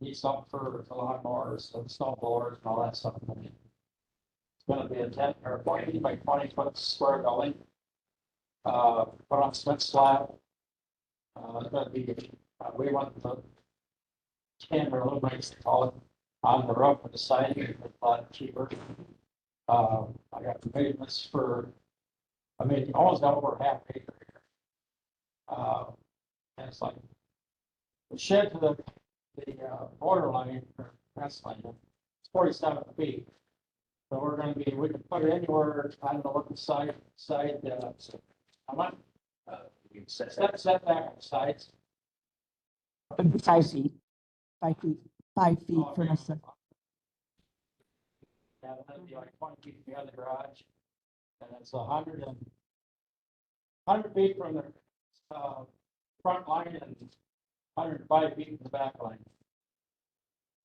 Need something for a lot more, some snow blowers and all that stuff. It's gonna be a 10 or 20 by 20 foot square building. Put on cement slab. It's gonna be, we want the tin or aluminum, they call it, on the roof with the siding, it's a lot cheaper. I got the measurements for, almost got over half acre here. And it's like, the shed to the borderline, or fence line, it's 47 feet. So we're gonna be, we can put it anywhere, I don't know what the side, how much, setback on the sides. 5 feet, 5 feet, 5 feet from the side. Yeah, that'd be like 20 feet from the other garage, and it's 100 feet from the, front line and 105 feet from the back line.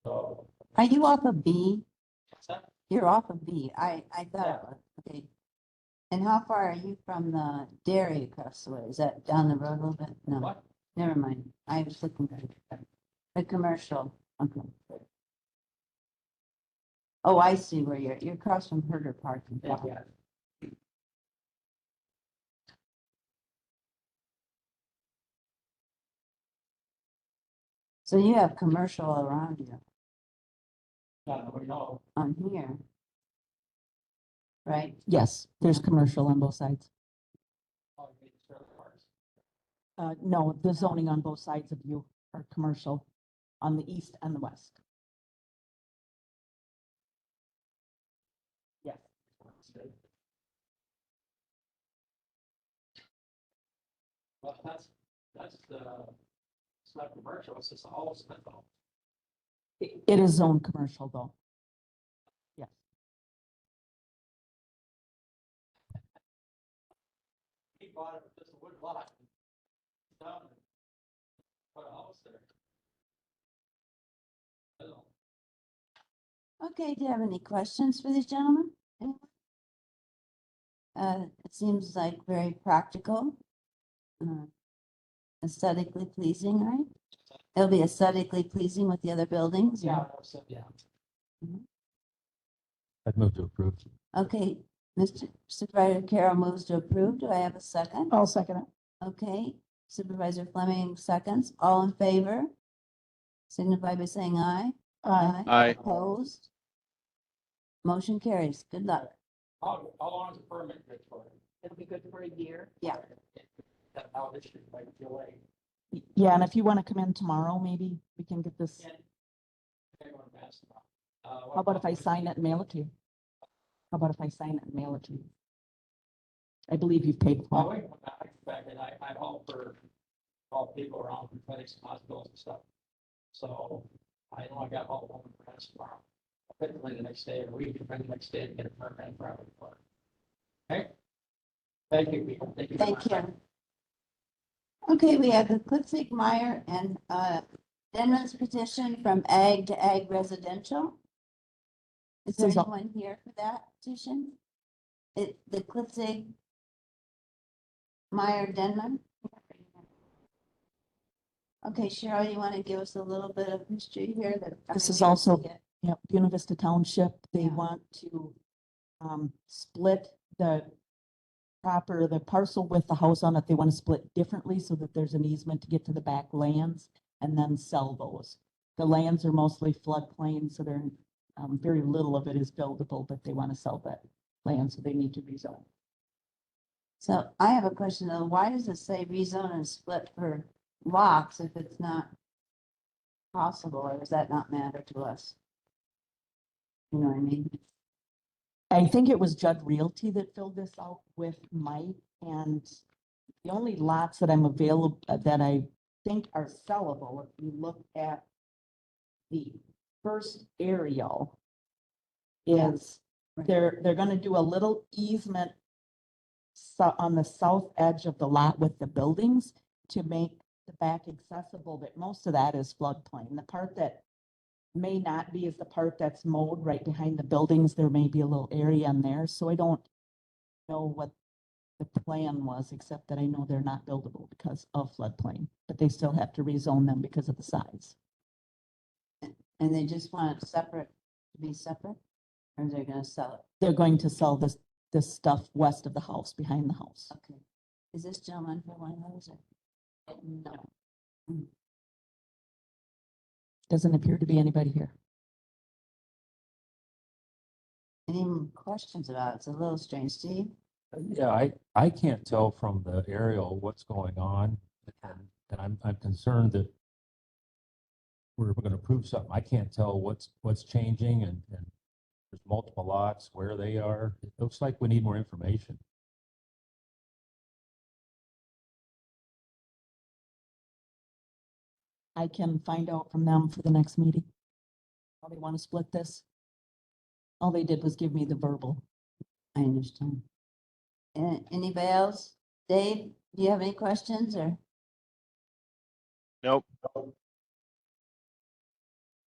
So, Are you off of B? what's that? You're off of B. I thought it was, okay. And how far are you from the dairy across the way? Is that down the road a little bit? No, What? never mind. I was looking for the commercial. Okay. Oh, I see where you're across from Herder Park. Yeah. So you have commercial around you We know. on here. Right? Yes, there's commercial on both sides. All you need is trailer parks. No, the zoning on both sides of you are commercial on the east and the west. Yes. Well, that's the, it's not commercial, it's just all cement though. It is zone commercial though. Yes. He bought it with just a wood lot. Down and put a house there. I don't know. Okay, do you have any questions for these gentlemen? Anyone? It seems like very practical. Aesthetically pleasing, right? It'll be aesthetically pleasing with the other buildings? Yeah, yeah. I'd move to approve. Okay, Mr. Supervisor Carroll moves to approve. Do I have a second? I'll second it. Okay, Supervisor Fleming seconds. All in favor? Signify by saying aye. Aye. Opposed? Motion carries. Good luck. How long is the permit good for? It'll be good for a year. Yeah. That how this should like delay. Yeah, and if you want to come in tomorrow, maybe we can get this. How about if I sign it and mail it to you? How about if I sign it and mail it to you? I believe you've paid Oh, for it. wait, I haul for all people around from clinics and hospitals and stuff. So I know I got all of them for us tomorrow. I'll fit the next day or week, and the next day to get a permit for everyone. Okay? Thank you, people. Thank you. very Thank much. you. Okay, we have the Clipsig Meyer and Denman's petition from ag to ag residential. Is there This is all- anyone here for that petition? The Clipsig Meyer Denman? Okay, Cheryl, you want to give us a little bit of history here? This is also- Yeah. Yep, Buena Vista Township, they Yeah. want to split the parcel with the house on it. They want to split differently so that there's an easement to get to the back lands and then sell those. The lands are mostly floodplain, so they're very little of it is buildable, but they want to sell that land, so they need to rezone. So I have a question though. Why does it say rezone and split for lots if it's not possible, or does that not matter to us? You know what I mean? I think it was Judd Realty that filled this out with Mike, and the only lots that I'm available, that I think are sellable, if you look at the first aerial, Yeah. is they're gonna do a little easement on the south edge of the lot with the buildings to make the back accessible, but most of that is floodplain. The part that may not be is the part that's mowed right behind the buildings. There may be a little area in there, so I don't know what the plan was, except that I know they're not buildable because of floodplain, but they still have to rezone them because of the size. And they just want it separate, to be separate? Or they're gonna sell it? They're going to sell this stuff west of the house, behind the house. Okay. Is this gentleman for one of those or? No. Doesn't appear to be anybody here. Any questions about it? It's a little strange. Steve? Yeah, I can't tell from the aerial what's going on. And I'm concerned that we're going to prove something. I can't tell what's changing and there's multiple lots, where they are. It looks like we need more information. I can find out from them for the next meeting. How they want to split this. All they did was give me the verbal. I understand. Anybody else? Dave, do you have any questions or Nope.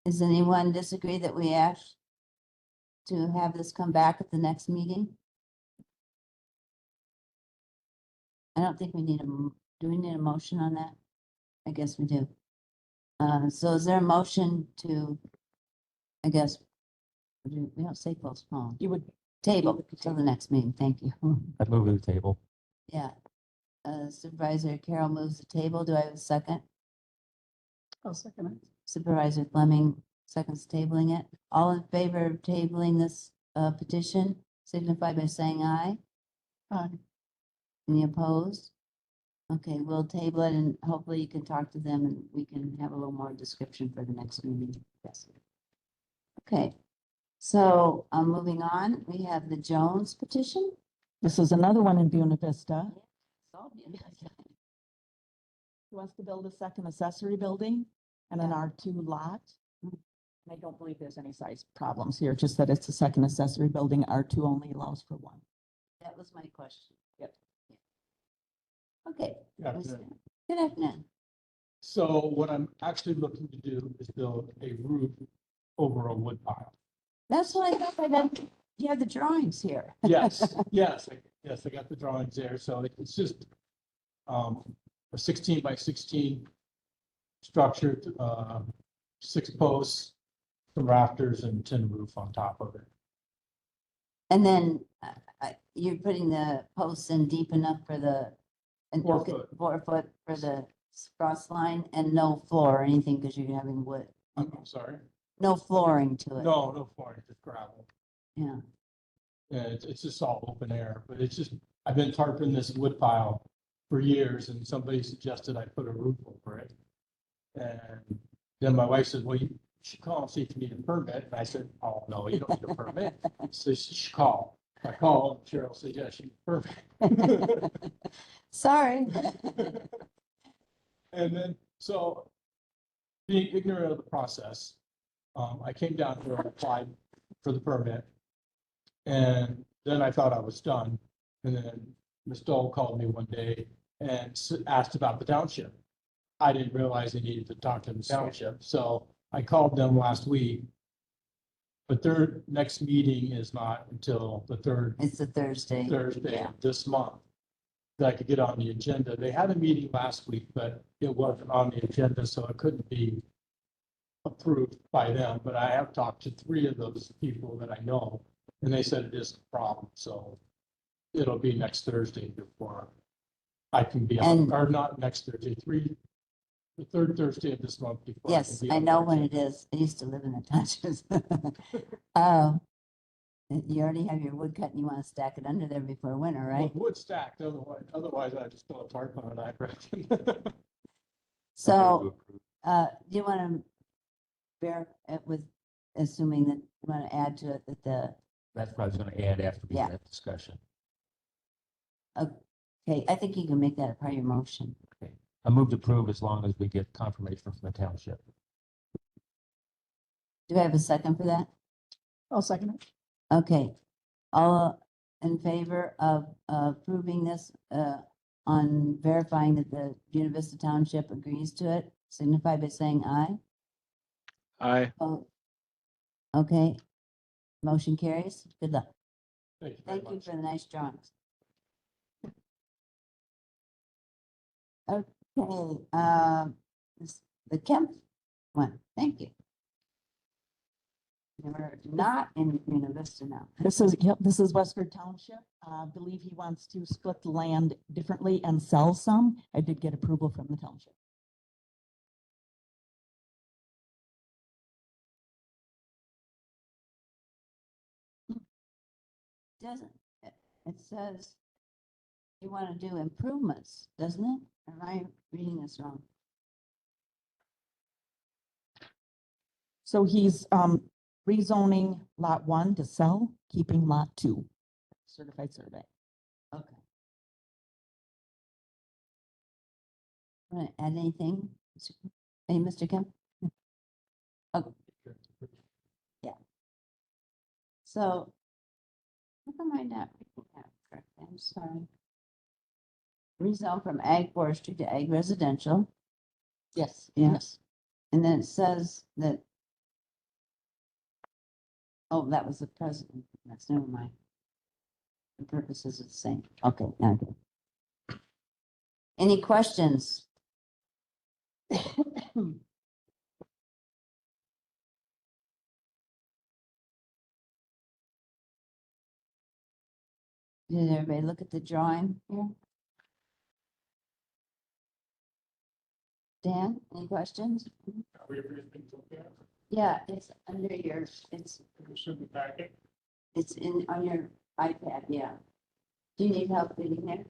does anyone disagree that we ask to have this come back at the next meeting? I don't think we need do we need a motion on that? I guess we do. So is there a motion to, I guess, we don't say postpone, You would, table till the next meeting. Thank you. I move to the table. Yeah. Supervisor Carroll moves the table. Do I have a second? I'll second it. Supervisor Fleming seconds tabling it. All in favor of tabling this petition, signify by saying aye. Aye. Any opposed? Okay, we'll table it and hopefully you can talk to them and we can have a little more description for the next meeting. Yes. Okay, so moving on, we have the Jones petition. This is another one in Buena Vista. It's all beautiful. He wants to build a second accessory building and an R2 lot. And I don't believe there's any size problems here, just that it's a second accessory building. R2 only allows for one. That was my question. Yep. Okay. Good afternoon. Good afternoon. So what I'm actually looking to do is build a roof over a wood pile. That's what I thought. I got, you have the drawings here. Yes, yes, I got the drawings there. So it's just a 16 by 16 structure, 6 posts, some rafters and tin roof on top of it. And then you're putting the posts in deep enough for the. And 4 foot. 4 foot for the frost line and no floor or anything because you're having wood. I'm sorry. No flooring to it. No flooring, just gravel. Yeah. Yeah, it's just all open air, but it's just, I've been tarping this wood pile for years and somebody suggested I put a roof over it. And then my wife said, well, you should call and see if you need a permit. And I said, oh, no, you don't need a permit. So she should call. I called, Cheryl said, yes, you need a permit. Sorry. And then, so being ignorant of the process, I came down here and applied for the permit. And then I thought I was done. And then Ms. Dole called me one day and asked about the township. I didn't realize I needed to talk to the township, so I called them last week. But their next meeting is not until the third It's a Thursday. Thursday Yeah. of this month that I could get on the agenda. They had a meeting last week, but it wasn't on the agenda, so it couldn't be approved by them. But I have talked to 3 of those people that I know, and they said it is a problem, so it'll be next Thursday before I can be on, And- or not next Thursday, the 3rd Thursday of this month before. Yes, can be I on know the when it agenda. is. I used to live in the townships. You already have your wood cut and you want to stack it under there before winter, Well, right? wood stacked, otherwise I just put a tarp on it, I reckon. So, do you want to bear it with, assuming that you want to add to it that the, That's what I was going to add after we Yeah. had that discussion. okay, I think you can make that a part of your motion. I move to approve as long as we get confirmation from the township. Do I have a second for that? I'll second it. Okay, all in favor of approving this, on verifying that the Buena Vista Township agrees to it, signify by saying aye. Aye. Oh, okay. Motion carries. Good luck. Thank you very Thank you much. for the nice drawings. Okay, the Kemp one, thank you. We're not in Buena Vista now. This is Westford Township. I believe he wants to split the land differently and sell some. I did get approval from the township. Doesn't, it says you want to do improvements, doesn't it? Am I reading this wrong? So he's rezoning lot 1 to sell, keeping lot 2. Certified survey. Okay. Want to add anything? Hey, Mr. Kim? Oh. Yeah. So, how come I not reading that correctly? I'm sorry. Rezone from ag forestry to ag residential. Yes. Yeah. Yes. And then it says that. Oh, that was the president. That's never mind. The purposes are the same. Okay, now I get it. Any questions? Did everybody look at the drawing here? Dan, any questions? Yeah, it's under your, it's in, on your iPad, yeah. Do you need help getting there?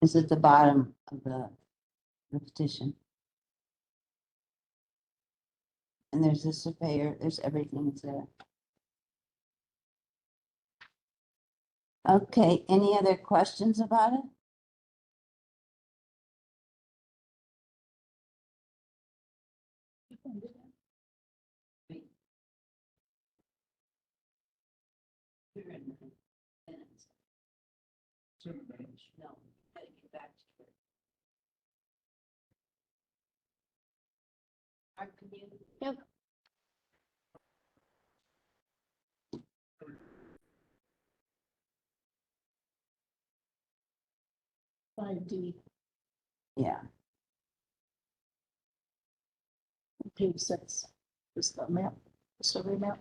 It's at the bottom of the petition. And there's the surveyor, there's everything that's there. Okay, any other questions about it? No, gotta get back to it. Can you? Yep. D. Yeah, Page 6 is the map, the survey map.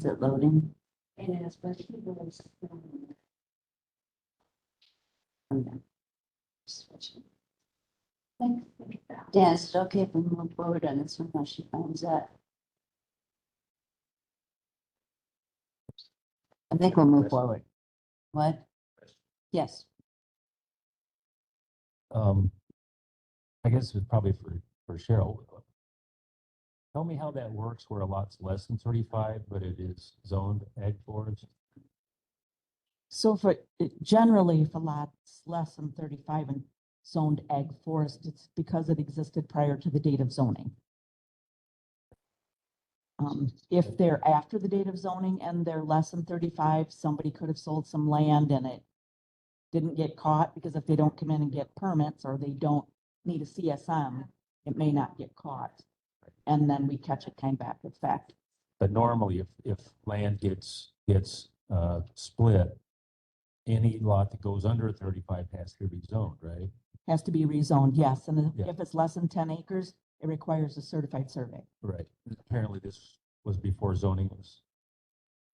is it loading? It is, but he was. Dan, is it okay if we move forward on this one while she finds that? I think we'll move forward. What? Yes, I guess it's probably for Cheryl. Tell me how that works where a lot's less than 35, but it is zoned ag forest. So generally, if a lot's less than 35 and zoned ag forest, it's because it existed prior to the date of zoning. If they're after the date of zoning and they're less than 35, somebody could have sold some land and it didn't get caught, because if they don't come in and get permits or they don't need a CSM, it may not get caught. And then we catch it kind of back with fact. But normally, if land gets split, any lot that goes under 35 has to be zoned, right? Has to be rezoned, yes. And Yeah. if it's less than 10 acres, it requires a certified survey. Right. Apparently, this was before zoning was.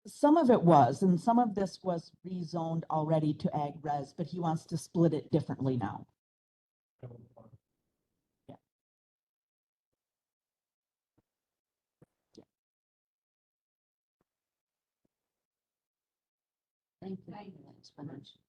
Some of it was, and some of this was rezoned already to ag res, but he wants to split it differently now. Thank you for the explanation.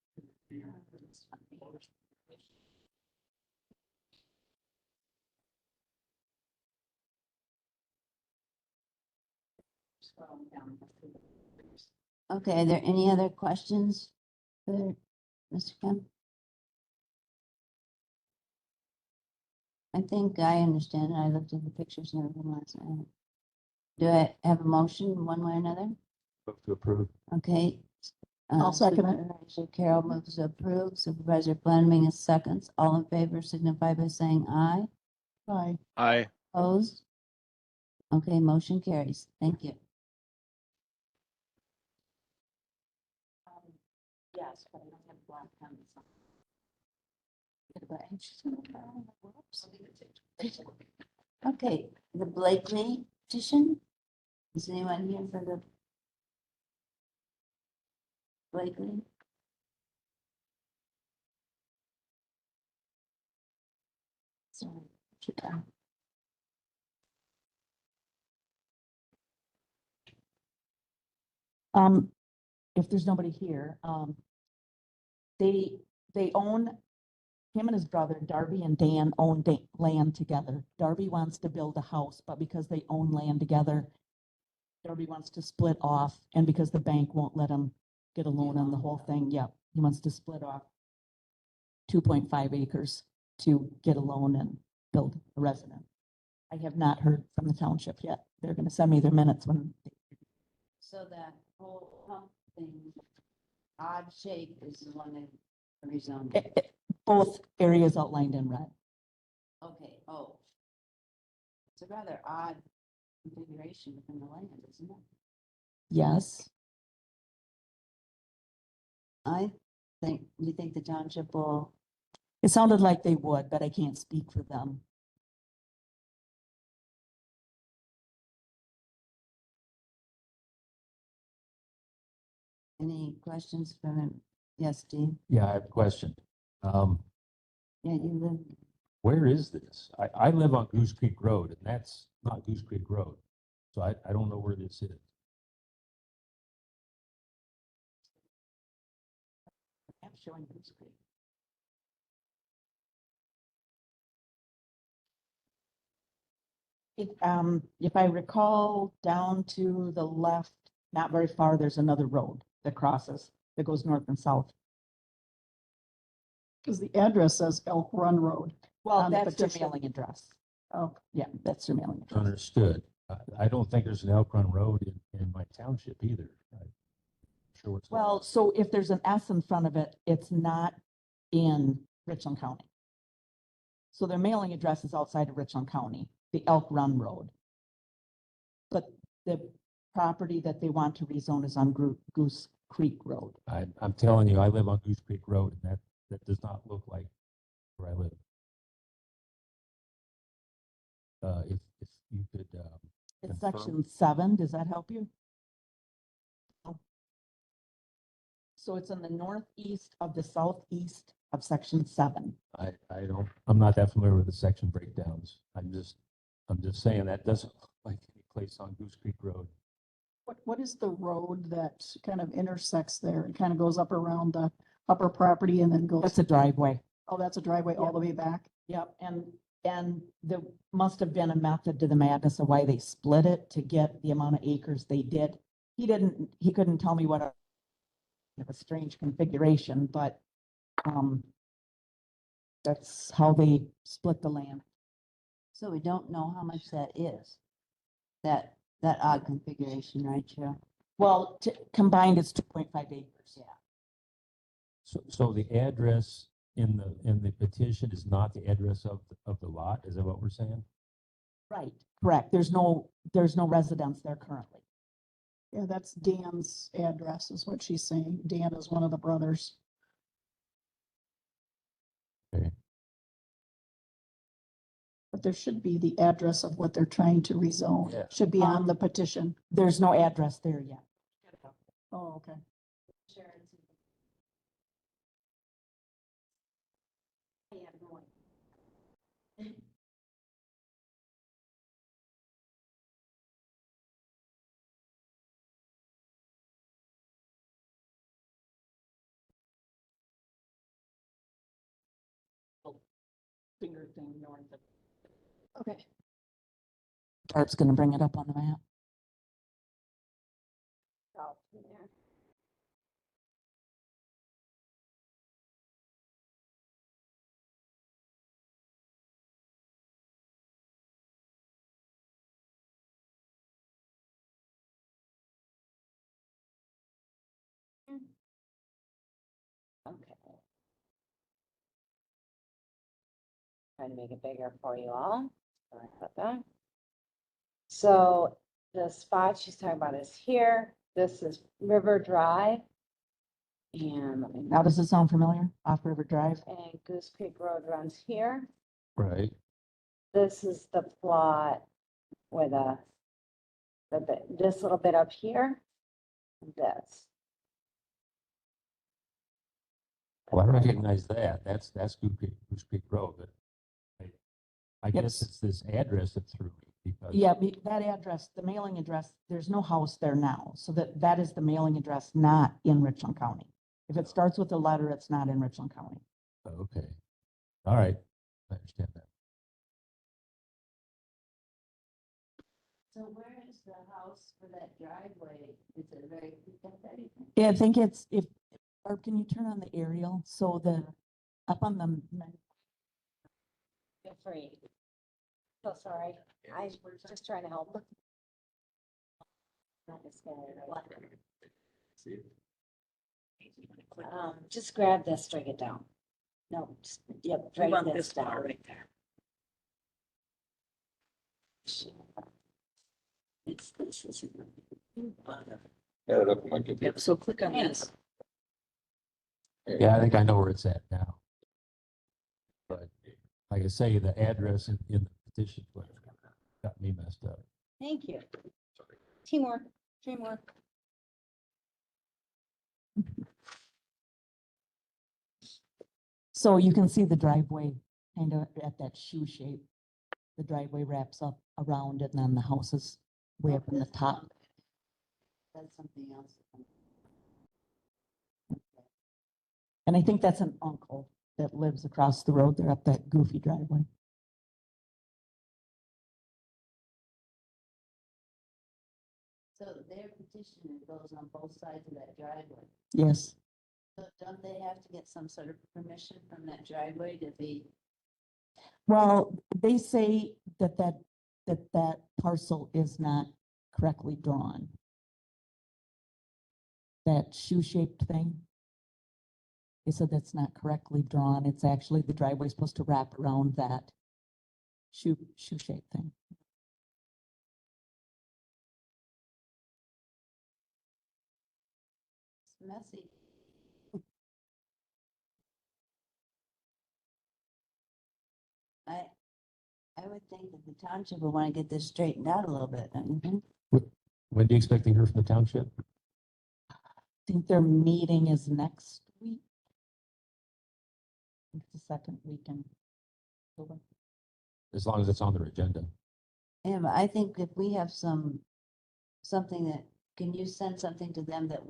Okay, are there any other questions for Mr. Kemp? I think I understand. I looked at the pictures and everything last night. Do I have a motion one way or another? Move to approve. Okay. I'll second it. Supervisor Carroll moves to approve. Supervisor Flannery is seconds. All in favor signify by saying aye. Aye. Aye. Opposed? Okay, motion carries. Thank you. Yes, but I don't have black pens. Okay, the Blakely petition. Is anyone here for the Blakely? Sorry. If there's nobody here, they, they own, him and his brother, Darby and Dan own land together. Darby wants to build a house, but because they own land together, Darby wants to split off, and because the bank won't let him get a loan on the whole thing, yep, he wants to split off 2.5 acres to get a loan and build a residence. I have not heard from the township yet. They're gonna send me their minutes when. So that whole hump thing, odd shape is the one that rezoned. Both areas outlined in red. Okay, oh. It's a rather odd configuration within the land, isn't it? Yes, You think the township will, it sounded like they would, but I can't speak for them. any questions from him? Yes, Steve? Yeah, I have a question. Yeah, you live, Where is this? I live on Goose Creek Road, and that's not Goose Creek Road. So I don't know where this is. I'm showing Goose Creek. If I recall, down to the left, not very far, there's another road that crosses, that goes north and south. Because the address says Elk Run Road. Well, On the that's their petition. mailing address. Oh, Yeah, that's their mailing address. Understood. I don't think there's an Elk Run Road in my township either. I'm sure what's. Well, so if there's an S in front of it, it's not in Richland County. So their mailing address is outside of Richland County, the Elk Run Road. But the property that they want to rezone is on Goose Creek Road. I'm telling you, I live on Goose Creek Road, and that does not look like where I live. If you could, It's Confirm. section 7. Does that help you? So it's in the northeast of the southeast of section 7. I'm not that familiar with the section breakdowns. I'm just saying that doesn't look like any place on Goose Creek Road. what is the road that kind of intersects there? It kind of goes up around the upper property and then goes, That's a driveway. oh, that's a driveway all Yep. the way back? Yep, and there must have been a method to the madness of why they split it to get the amount of acres they did. He couldn't tell me what a strange configuration, but that's how they split the land. so we don't know how much that is. That odd configuration, right, Cheryl? Well, combined, it's 2.5 acres. Yeah. So the address in the petition is not the address of the lot? Is that what we're saying? Right, correct. There's no residence there currently. Yeah, that's Dan's address is what she's saying. Dan is one of the brothers. Okay. But there should be the address of what they're trying to rezone. Yeah. Should be on the petition. There's no address there yet. Oh, okay. everything north of. Okay. Barb's gonna bring it up on the map. Okay. Trying to make it bigger for you all. Sorry about that. So the spot she's talking about is here. This is River Drive. And, Now, does it sound familiar? Off River Drive? and Goose Creek Road runs here. Right. This is the plot with this little bit up here. And this. Well, I recognize that. That's Goose Creek Road, but I Yep. guess it's this address that threw me because. Yeah, that address, the mailing address, there's no house there now. So that is the mailing address, not in Richland County. If it starts with a letter, it's not in Richland County. Okay. All right. I understand that. So where is the house for that driveway? Is it very? Yeah, I think if, Barb, can you turn on the aerial? So up on the, Feel free. So sorry. I was just trying to help. Not just just grab this, drag it down. No, just, yep, drag this down. right there. This is. Add it up on my computer. Yep, so click on Yes. this. Yeah, I think I know where it's at now. But like I say, the address in the petition got me messed up. Thank you. Teamwork, teamwork. So you can see the driveway kind of at that shoe shape. The driveway wraps up around it and then the house is way up in the top. That's something else. And I think that's an uncle that lives across the road there up that goofy driveway. So their petition goes on both sides of that driveway. Yes. So don't they have to get some sort of permission from that driveway to be? Well, they say that parcel is not correctly drawn. That shoe-shaped thing. They said that's not correctly drawn. It's actually the driveway supposed to wrap around that shoe-shaped thing. It's messy. I would think that the township would want to get this straightened out a little bit. Don't you think? When do you expect to hear from the township? I think their meeting is next week. I think it's the second week in October. As long as it's on their agenda. Yeah, but I think if we have something that, can you send something to them that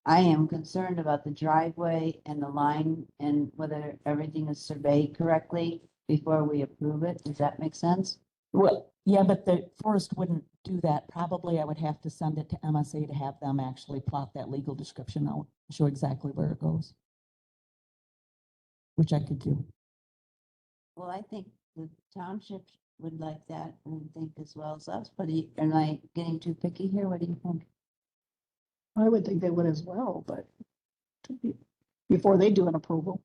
I am concerned about the driveway and the line and whether everything is surveyed correctly before we approve it. Does that make sense? Well, yeah, but the forest wouldn't do that. Probably I would have to send it to MSA to have them actually plot that legal description out, show exactly where it goes. Which I could do. Well, I think the township would like that and think as well as us, but am I getting too picky here? What do you think? I would think they would as well, but before they do an approval.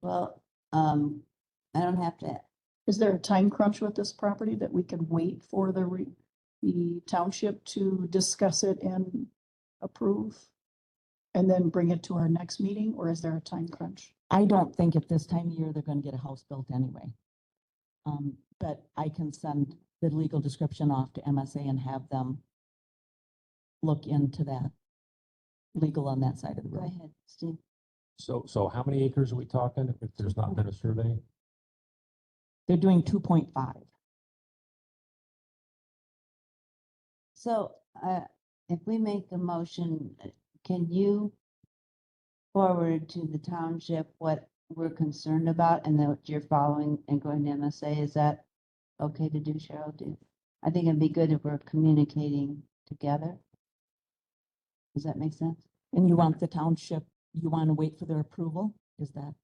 Well, I don't have to, Is there a time crunch with this property that we could wait for the township to discuss it and approve? And then bring it to our next meeting, or is there a time crunch? I don't think at this time of year they're gonna get a house built anyway. But I can send the legal description off to MSA and have them look into that legal on that side of the go road. ahead, Steve. So how many acres are we talking if there's not been a survey? They're doing 2.5. So, if we make a motion, can you forward to the township what we're concerned about and that you're following and going to MSA? Is that okay to do, Cheryl? I think it'd be good if we're communicating together. Does that make sense? And you want the township, you want to wait for their approval? Is that?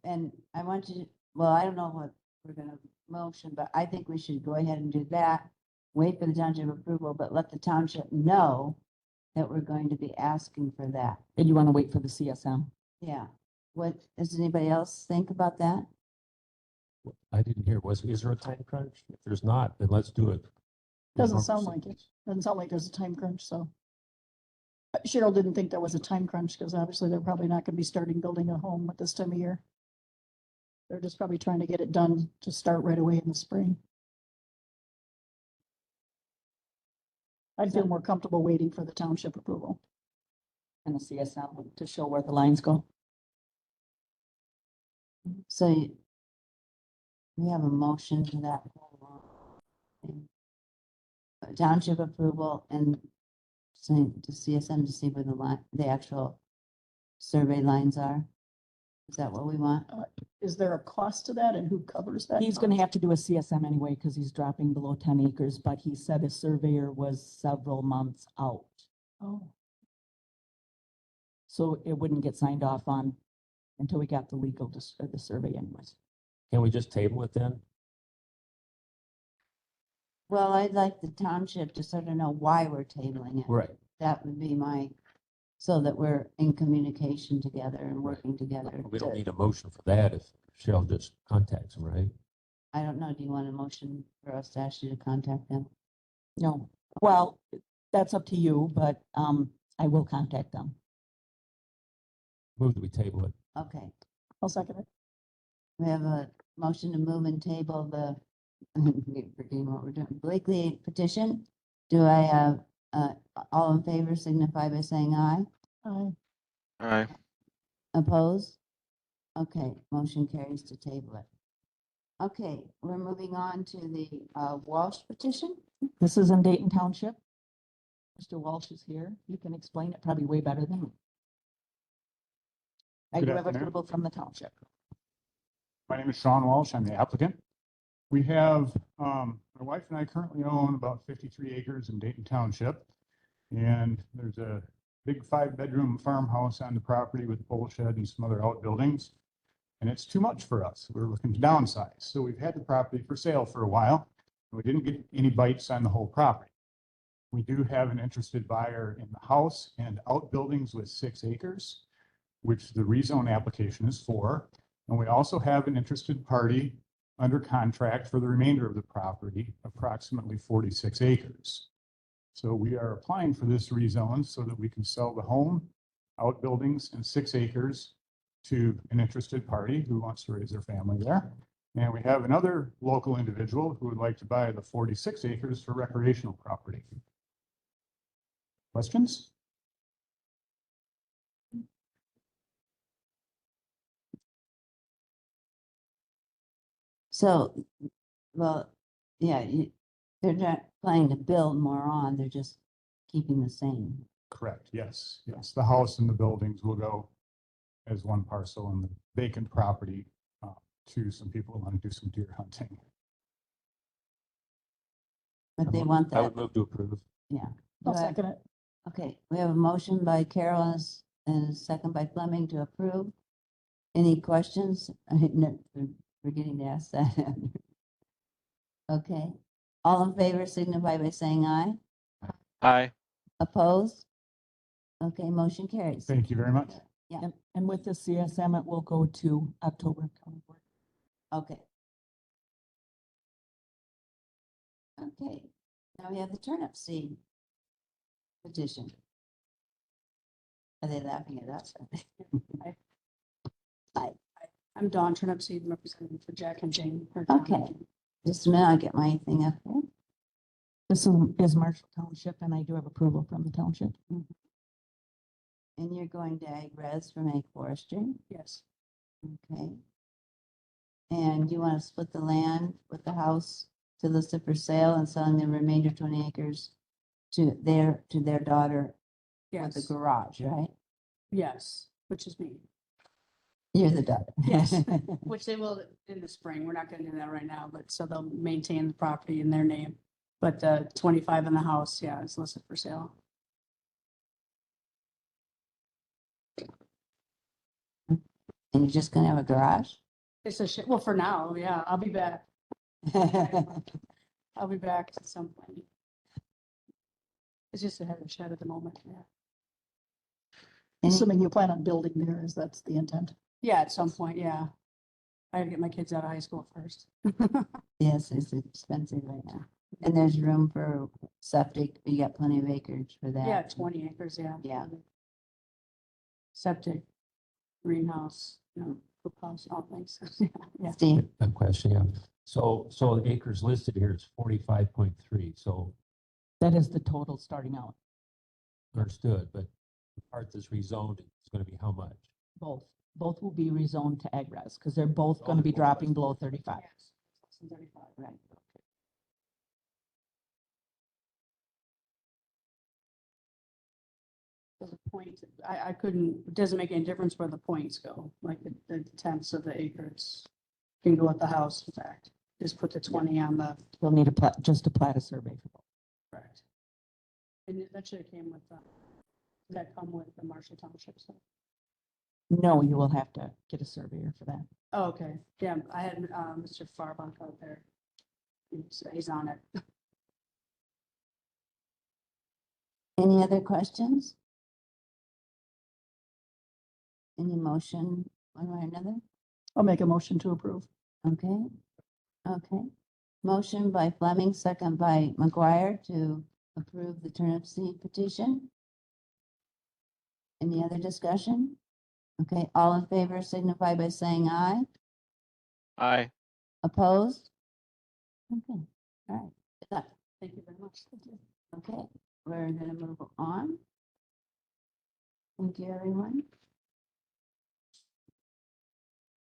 And I want you, well, I don't know what we're gonna motion, but I think we should go ahead and do that. Wait for the township approval, but let the township know that we're going to be asking for that. And you want to wait for the CSM? Yeah. What, does anybody else think about that? I didn't hear, is there a time crunch? If there's not, then let's do it. Doesn't sound like it. Doesn't sound like there's a time crunch, so. Cheryl didn't think there was a time crunch because obviously they're probably not gonna be starting building a home at this time of year. They're just probably trying to get it done to start right away in the spring. I'd feel more comfortable waiting for the township approval. And the CSM to show where the lines go? So we have a motion to that. thing. Township approval and send to CSM to see where the actual survey lines are. Is that what we want? Is there a cost to that and who covers that? He's gonna cost? have to do a CSM anyway, because he's dropping below 10 acres, but he said a surveyor was several months out. Oh, So it wouldn't get signed off on until we got the legal, or the survey anyways. Can we just table it then? Well, I'd like the township to sort of know why we're tabling it. Right. That would be so that we're in communication together and working together. We don't need a motion for that if Cheryl just contacts him, right? I don't know, do you want a motion for us to ask you to contact them? No, well, that's up to you, but, I will contact them. Move that we table it. Okay, I'll second it. we have a motion to move and table the, forgetting what we're doing, Blakely petition. Do I have, all in favor signify by saying aye? Aye. Opposed? Okay, motion carries to table it. Okay, we're moving on to the Walsh petition. This is in Dayton Township. Mr. Walsh is here. You can explain it probably way better than me. I Good do have afternoon. approval from the township. My name is Sean Walsh. I'm the applicant. We have, my wife and I currently own about 53 acres in Dayton Township. And there's a big 5-bedroom farmhouse on the property with a pole shed and some other outbuildings. And it's too much for us. We're looking to downsize. So we've had the property for sale for a while. We didn't get any bites on the whole property. We do have an interested buyer in the house and outbuildings with 6 acres, which the rezone application is for. And we also have an interested party under contract for the remainder of the property, approximately 46 acres. So we are applying for this rezone so that we can sell the home, outbuildings, and 6 acres to an interested party who wants to raise their family there. And we have another local individual who would like to buy the 46 acres for recreational property. Questions? So, well, yeah, they're not planning to build more on, they're just keeping the same. Correct, yes, yes. The house and the buildings will go as one parcel and the vacant property to some people who want to do some deer hunting. But they want I that, would move to approve. yeah. I'll Do I- second it. Okay, we have a motion by Carol and a second by Fleming to approve. Any questions? No, we're forgetting to ask that. Okay, all in favor signify by saying aye. Aye. Opposed? Okay, motion carries. Thank you very much. And with the CSM, it will go to October. Okay. Okay, now we have the turnip seed petition. Are they laughing at us? I'm Dawn Turnipseed, representing for Jack and Jane. Okay, just a minute, I'll get my thing up here. This is Marshall Township, and I do have approval from the township. And you're going to ag res from ag forestry, Yes, okay? And you want to split the land with the house to list it for sale and selling the remainder 20 acres to their daughter for the Yes, garage, right? yes, which is me, You're the daughter. Yes. which they will in the spring. We're not gonna do that right now, but so they'll maintain the property in their name. But the 25 in the house, yeah, is listed for sale. And you're just gonna have a garage? It's a well, for now, yeah, I'll be back. I'll be back at some point. It's just a heavy shed at the moment, yeah. Any- Assuming you plan on building there, is that's the intent. Yeah, at some point, yeah. I gotta get my kids out of high school first. Yes, it's expensive right now. And there's room for septic. You got plenty of acreage for that. Yeah, 20 acres, yeah. Yeah. Septic, greenhouse, cook house, all things. Yeah. Steve, A question, yeah. So the acres listed here is 45.3, so That is the total starting out, understood, but the part that's rezoned is gonna be how much? both. Both will be rezoned to ag res because they're both going to be dropping below 35. Yes, less than 35, right. So the point, I couldn't, it doesn't make any difference where the points go, like the tenths of the acres can go at the house, in fact. Just put the 20 on the, We'll need just a plat of survey for both. correct. And that should have came with, did that come with the Marshall Township stuff? No, you will have to get a surveyor for that. Oh, okay, yeah, I had, Mr. Farbach out there. He's on it. any other questions? Any motion, one way or another? I'll make a motion to approve. Okay, okay. Motion by Fleming, second by McGuire to approve the turnip seed petition. Any other discussion? Okay, all in favor signify by saying aye. Aye. Opposed? Okay, all right. Good luck. Thank you very much. Thank you. Okay, we're gonna move on. Thank you, everyone.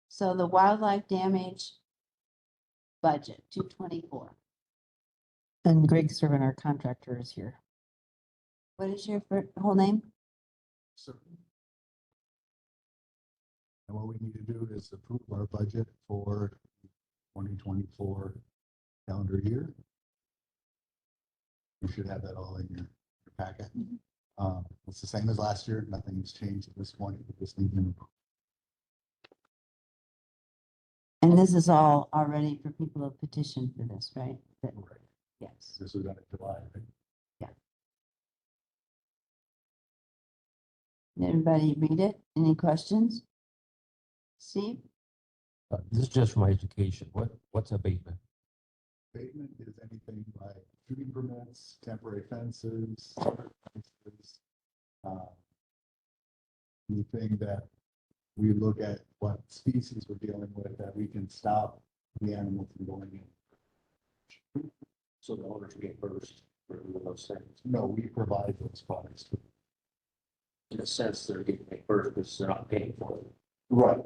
So the wildlife damage budget, 224. And Greg Servant, our contractor, is here. What is your whole name? So. And what we need to do is approve our budget for 2024 calendar year. You should have that all in your packet. It's the same as last year. Nothing's changed at this point. We just need to. And this is all already for people who petitioned for this, right? That- Right. Yes. This was done in July, right? Did everybody read it? Any questions? Steve? This is just for my education. What's abatement? Abatement is anything like shooting permits, temporary fences. Anything that we look at what species we're dealing with, that we can stop the animal from going in. So the owners get first for those things. No, we provide those products. In a sense, they're getting paid first because they're not paying for it. Right.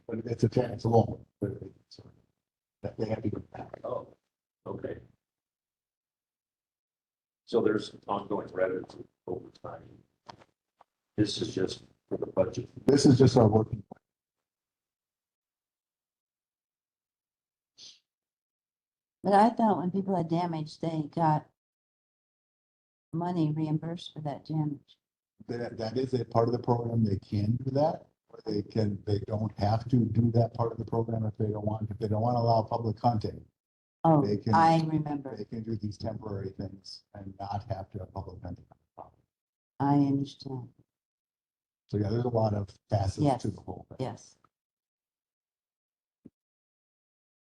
But it's a loan, but it's, that they have to get back. Oh, okay. So there's ongoing revenue over time. This is just for the budget. This is just our working. But I thought when people had damage, they got money reimbursed for that damage. That is a part of the program. They can do that. Or they don't have to do that part of the program if they don't want to allow public hunting. Oh, They can- I remember. They can do these temporary things and not have to have public hunting. I understand. So yeah, there's a lot of facets Yes. to the whole thing. Yes.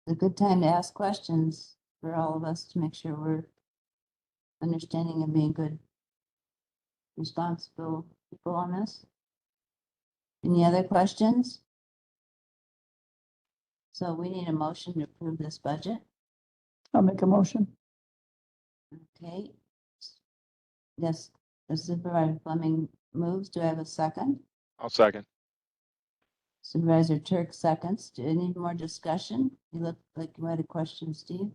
It's a good time to ask questions for all of us to make sure we're understanding and being good, responsible people on this. Any other questions? So we need a motion to approve this budget. I'll make a motion. Okay. Yes, the Supervisor Fleming moves. Do I have a second? I'll second. Supervisor Turk seconds. Do you need more discussion? You look like you had a question, Steve.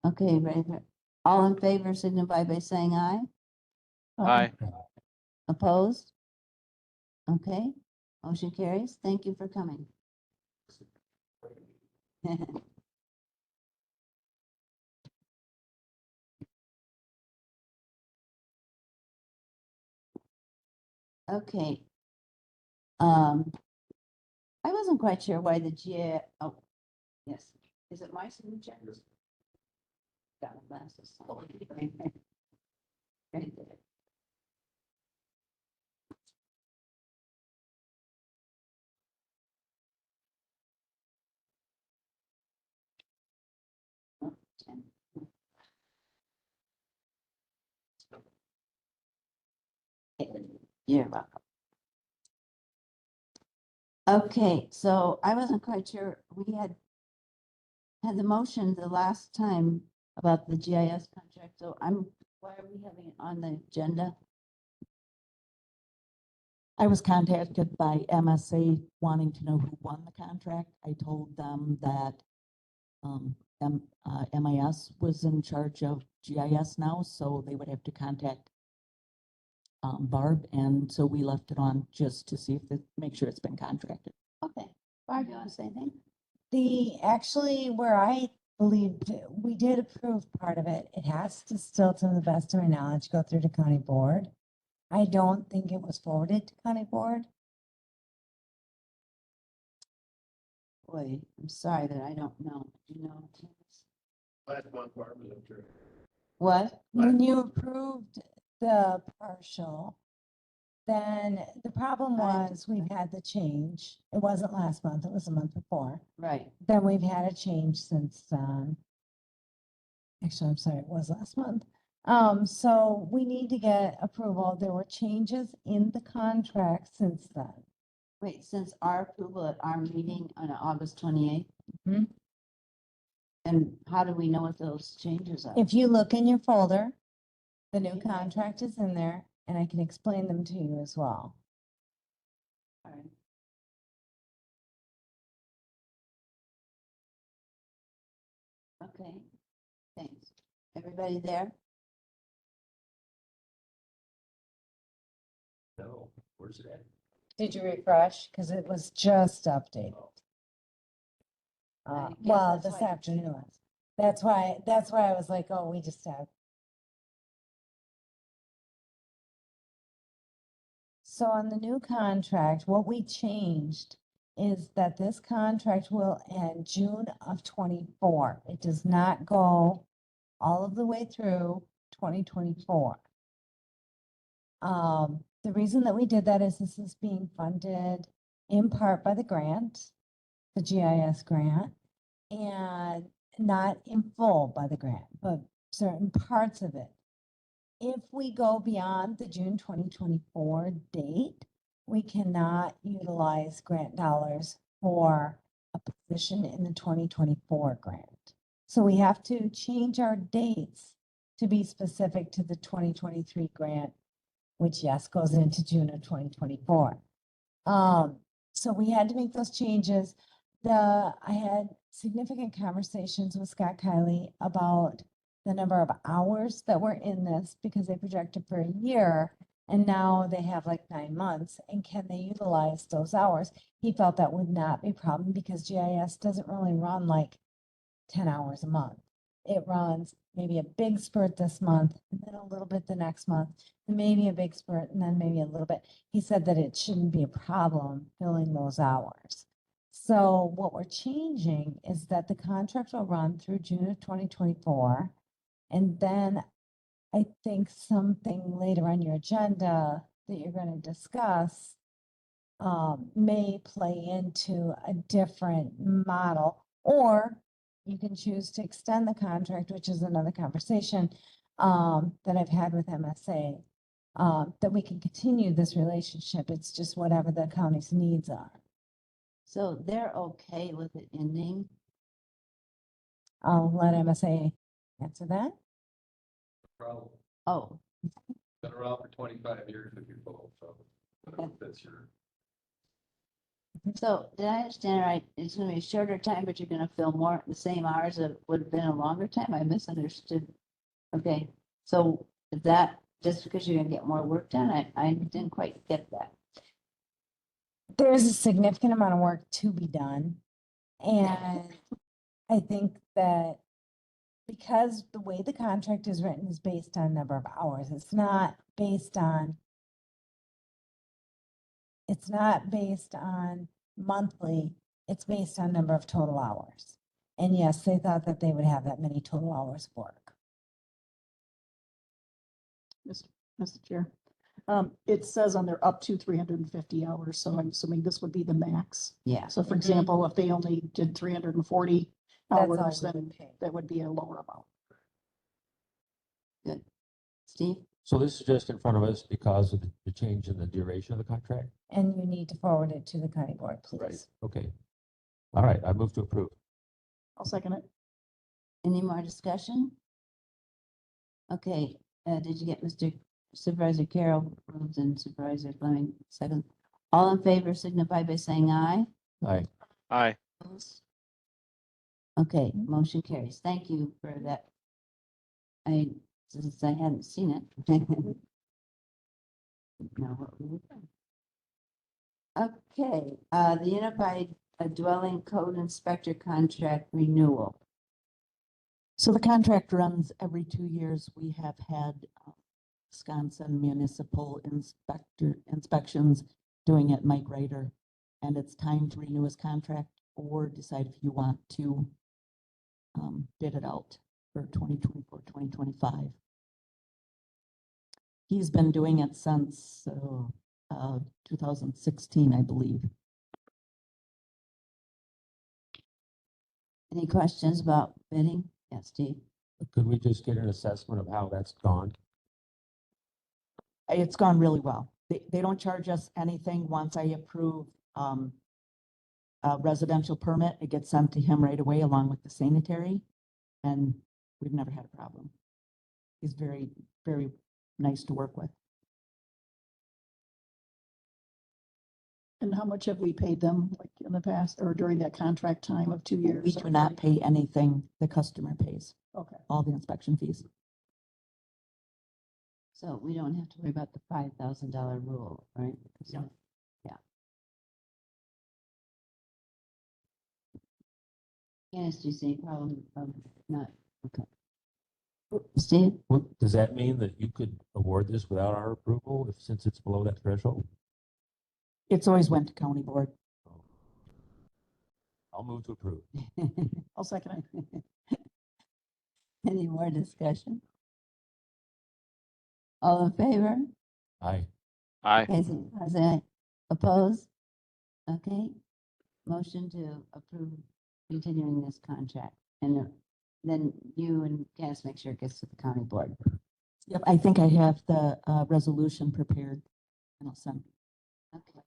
Okay, ready for, all in favor signify by saying aye. Aye. Opposed? Okay, motion carries. Thank you for coming. Okay. I wasn't quite sure why the oh, yes, is it my signature? Got my glasses. Right there. Oh, 10. You're welcome. Okay, so I wasn't quite sure, we had the motion the last time about the GIS contract, so why are we having it on the agenda? I was contacted by MSA wanting to know who won the contract. I told them that MIS was in charge of GIS now, so they would have to contact Barb, and so we left it on just to see if make sure it's been contracted. Okay, Barb, you want to say anything? Actually, where I believe we did approve part of it, it has to still, to the best of my knowledge, go through the county board. I don't think it was forwarded to county board. Boy, I'm sorry that I don't know. Do you know? Last month, Barb was up there. What? When you approved the partial, then the problem was we've had the change. It wasn't last month, it was the month before. Right. Then we've had a change since, actually, I'm sorry, it was last month. So we need to get approval. There were changes in the contract since then. Wait, since our approval at our meeting on August 28th? Mhm. And how do we know what those changes are? If you look in your folder, the new contract is in there, and I can explain them to you as well. All right. Okay, thanks. Everybody there? No, where's it at? Did you refresh? Because it was just updated. Yeah, Well, that's this why- afternoon. That's why I was like, oh, we just have. So on the new contract, what we changed is that this contract will end June of 24. It does not go all of the way through 2024. The reason that we did that is this is being funded in part by the grant, the GIS grant, and not in full by the grant, but certain parts of it. If we go beyond the June 2024 date, we cannot utilize grant dollars for a position in the 2024 grant. So we have to change our dates to be specific to the 2023 grant, which yes, goes into June of 2024. So we had to make those changes. I had significant conversations with Scott Kiley about the number of hours that were in this because they projected for a year and now they have like 9 months, and can they utilize those hours? He felt that would not be a problem because GIS doesn't really run like 10 hours a month. It runs maybe a big spurt this month and then a little bit the next month, and maybe a big spurt and then maybe a little bit. He said that it shouldn't be a problem filling those hours. So what we're changing is that the contract will run through June of 2024. And then I think something later on your agenda that you're going to discuss may play into a different model, or you can choose to extend the contract, which is another conversation that I've had with MSA, that we can continue this relationship. It's just whatever the county's needs are. So they're okay with it ending? I'll let MSA answer that. Problem. Oh, Been around for 25 years with you folks, so that's your. So did I understand right? It's gonna be a shorter time, but you're gonna fill more, the same hours that would have been a longer time? I misunderstood. Okay, so is that just because you're gonna get more work done? I didn't quite get that. There's a significant amount of work to be done. And I think that because the way the contract is written is based on number of hours, it's not based on monthly, it's based on number of total hours. And yes, they thought that they would have that many total hours of work. Mr. Chair. It says on there up to 350 hours, so I'm assuming this would be the max. Yeah, So for example, if they only did 340 That's all hours, we then would pay. that would be a lower amount. Steve? So this is just in front of us because of the change in the duration of the contract? And you need to forward it to the county board, please. Okay. All right, I move to approve. I'll second it. Any more discussion? Okay, did you get Mr. Supervisor Carroll moved and Supervisor Fleming second? All in favor signify by saying aye. Aye. Aye. Opposed? Okay, motion carries. Thank you for that. Since I hadn't seen it. Now what we would do. Okay, the Unified Dwelling Code Inspector Contract Renewal. So the contract runs every 2 years. We have had Wisconsin municipal inspections doing it, Mike Ryder. And it's time to renew his contract or decide if you want to bid it out for 2024, 2025. He's been doing it since 2016, I believe. Any questions about bidding? Yes, Steve? Could we just get an assessment of how that's gone? It's gone really well. They don't charge us anything. Once I approve a residential permit, it gets sent to him right away along with the sanitary. And we've never had a problem. He's very, very nice to work with. And how much have we paid them like in the past or during that contract time of 2 years? We do not pay anything. The customer pays Okay. all the inspection fees. So we don't have to worry about the $5,000 rule, right? No. Yeah. Yes, do you see problem? Not, okay. Steve? What, does that mean that you could award this without our approval since it's below that threshold? It's always went to county board. I'll move to approve. I'll second it. Any more discussion? All in favor? Aye. Aye. Okay, so say aye. Opposed? Okay, motion to approve continuing this contract. And then you and Cass make sure it gets to the county board. Yep, I think I have the resolution prepared and I'll send. Okay.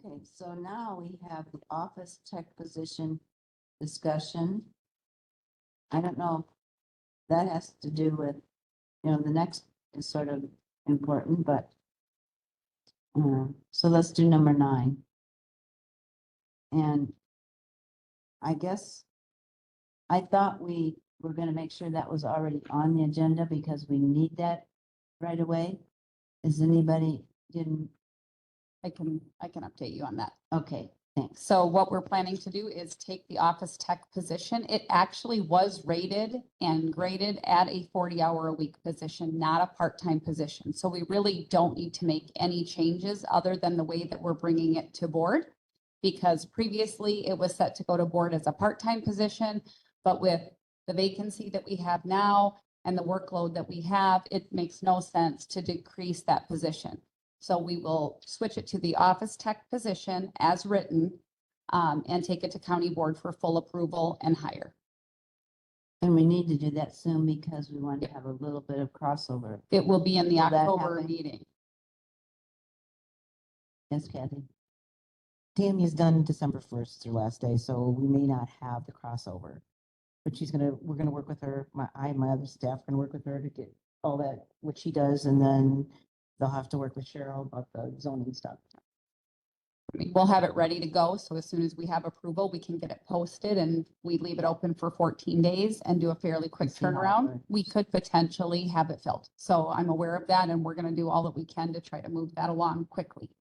Okay, so now we have the office tech position discussion. I don't know if that has to do with, the next is sort of important, but so let's do number 9. And I guess I thought we were going to make sure that was already on the agenda because we need that right away. Is anybody didn't? I can update you on that. Okay, thanks. So what we're planning to do is take the office tech position. It actually was rated and graded at a 40-hour-a-week position, not a part-time position. So we really don't need to make any changes other than the way that we're bringing it to board. Because previously it was set to go to board as a part-time position, but with the vacancy that we have now and the workload that we have, it makes no sense to decrease that position. So we will switch it to the office tech position as written and take it to county board for full approval and hire. And we need to do that soon because we want to have a little bit of crossover. It will be in the Will that October happen? meeting. Yes, Kathy? Tammy's done December 1st, it's her last day, so we may not have the crossover. But we're gonna work with her, I and my other staff gonna work with her to get all that, what she does, and then they'll have to work with Cheryl about the zoning stuff. I mean, we'll have it ready to go. So as soon as we have approval, we can get it posted and we leave it open for 14 days and do a fairly quick see how it turnaround. works. We could potentially have it filled. So I'm aware of that and we're going to do all that we can to try to move that along quickly.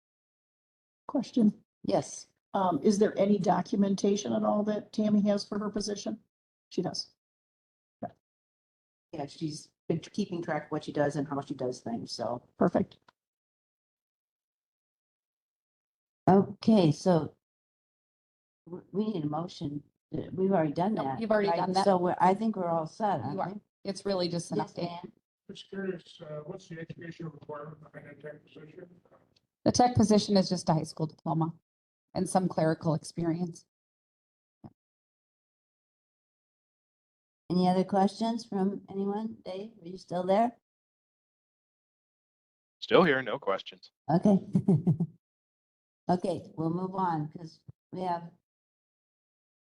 Question, Yes, is there any documentation at all that Tammy has for her position? She does. Yeah, she's been keeping track of what she does and how she does things, so. Perfect. okay, so we need a motion. We've already done No, that. you've already right? done that. So I think we're all set, You aren't are. we? It's really just an Yes, update. Dan? Just curious, what's the educational requirement behind that tech position? The tech position is just a high school diploma and some clerical experience. Any other questions from anyone? Dave, are you still there? Still here, no questions. Okay. Okay, we'll move on because we have,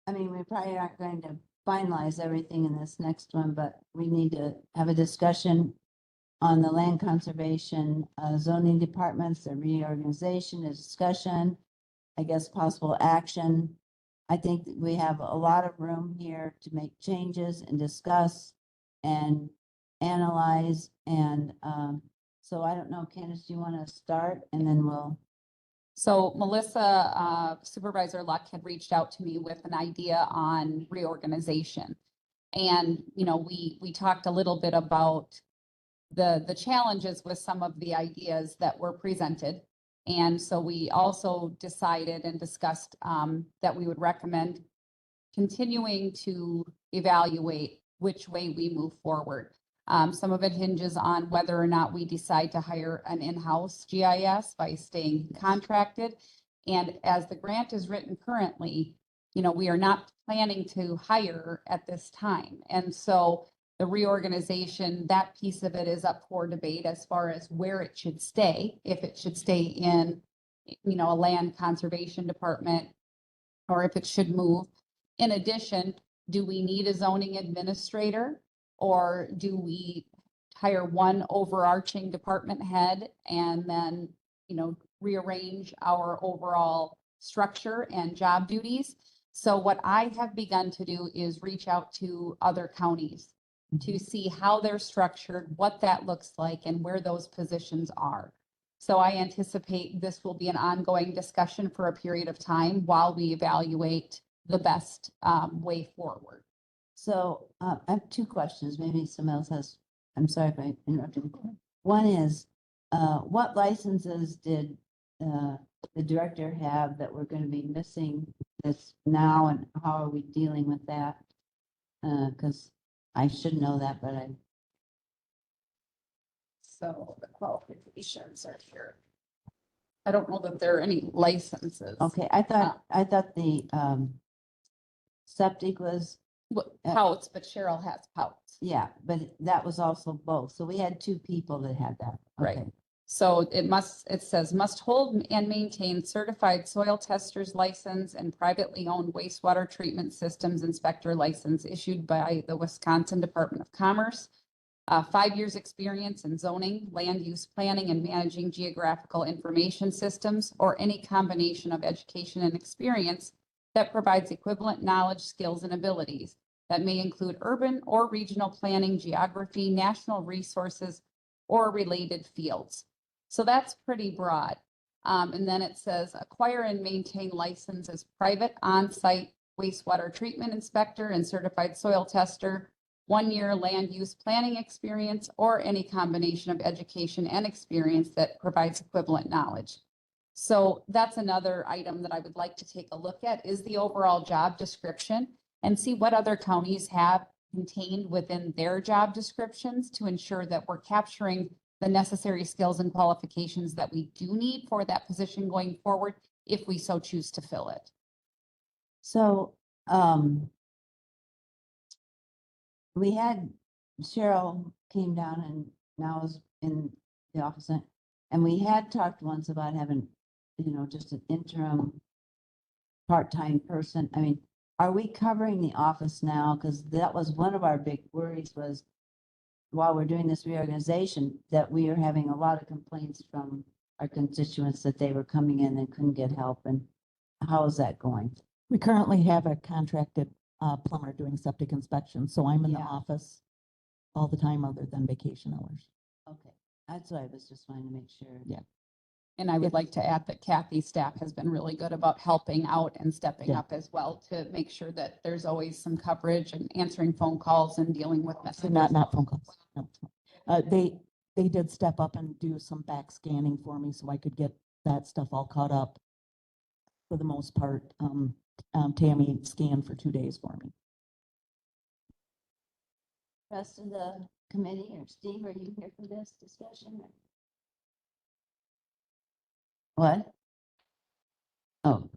I mean, we probably aren't going to finalize everything in this next one, but we need to have a discussion on the land conservation, zoning departments, the reorganization, a discussion, I guess possible action. I think that we have a lot of room here to make changes and discuss and analyze and, so I don't know, Candace, do you want to start and then we'll. So Melissa, Supervisor Luck had reached out to me with an idea on reorganization. And, you know, we talked a little bit about the challenges with some of the ideas that were presented. And so we also decided and discussed that we would recommend continuing to evaluate which way we move forward. Some of it hinges on whether or not we decide to hire an in-house GIS by staying contracted. And as the grant is written currently, you know, we are not planning to hire at this time. And so the reorganization, that piece of it is up for debate as far as where it should stay, if it should stay in, you know, a land conservation department, or if it should move. In addition, do we need a zoning administrator? Or do we hire one overarching department head and then, you know, rearrange our overall structure and job duties? So what I have begun to do is reach out to other counties to see how they're structured, what that looks like, and where those positions are. So I anticipate this will be an ongoing discussion for a period of time while we evaluate the best way forward. So I have two questions. Maybe someone else has, I'm sorry if I interrupted. One is, what licenses did the director have that we're going to be missing this now, and how are we dealing with that? Because I should know that, but I. So the qualifications are here. I don't know that there are any licenses. Okay, I thought the septic was. Pouts, but Cheryl has pouts. Yeah, but that was also both. So we had two people that had that. Right. Okay. So it says must hold and maintain certified soil tester's license and privately owned wastewater treatment systems inspector license issued by the Wisconsin Department of Commerce. 5 years experience in zoning, land use planning, and managing geographical information systems, or any combination of education and experience that provides equivalent knowledge, skills, and abilities that may include urban or regional planning, geography, national resources, or related fields. So that's pretty broad. And then it says acquire and maintain license as private on-site wastewater treatment inspector and certified soil tester, 1 year land use planning experience, or any combination of education and experience that provides equivalent knowledge. So that's another item that I would like to take a look at is the overall job description and see what other counties have contained within their job descriptions to ensure that we're capturing the necessary skills and qualifications that we do need for that position going forward, if we so choose to fill it. So, we had Cheryl came down and now is in the office, and we had talked once about having, you know, just an interim part-time person. I mean, are we covering the office now? Because that was one of our big worries, was while we're doing this reorganization, that we are having a lot of complaints from our constituents that they were coming in and couldn't get help, and how is that going? We currently have a contracted plumber doing septic inspections, so I'm in the Yeah. office all the time other than vacation hours. Okay, that's what I was just wanting to make sure. Yeah. And I would Yes. like to add that Kathy's staff has been really good about helping out and stepping Yeah. up as well to make sure that there's always some coverage and answering phone calls and dealing with So messages. not phone calls. No. They did step up and do some back scanning for me so I could get that stuff all caught up. For the most part, Tammy scanned for 2 days for me. Rest of the committee, or Steve, are you here for this discussion? What? Oh.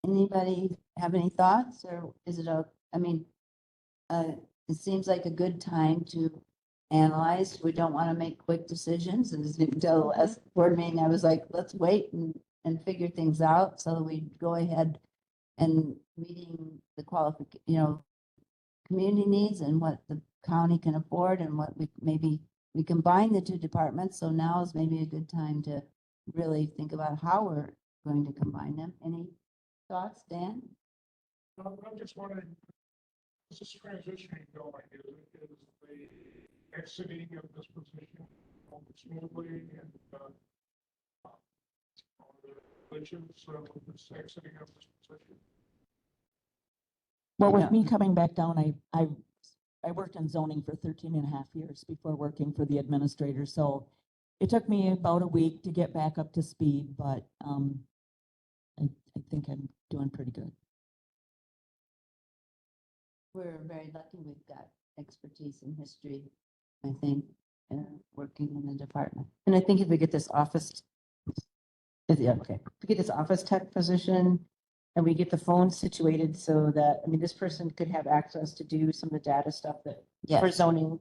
Anybody have any thoughts, or is it I mean, it seems like a good time to analyze. We don't want to make quick decisions. As you can tell, as board meeting, I was like, let's wait and figure things out so that we go ahead and meeting the community needs and what the county can afford and what we combine the two departments. So now is maybe a good time to really think about how we're going to combine them. Any thoughts, Dan? I'm just wondering, is this transitioning going? Is the exiting of this position going smoothly and glitches with this exiting of this position? Well, with Yeah. me coming back down, I worked in zoning for 13 and a half years before working for the administrator. So it took me about a week to get back up to speed, but I think I'm doing pretty good. We're very lucky we've got expertise in history, I think, working in the department. And I think if we get this office, if we get this office tech position and we get the phone situated so that, I mean, this person could have access to do some of the data stuff that for Yes, zoning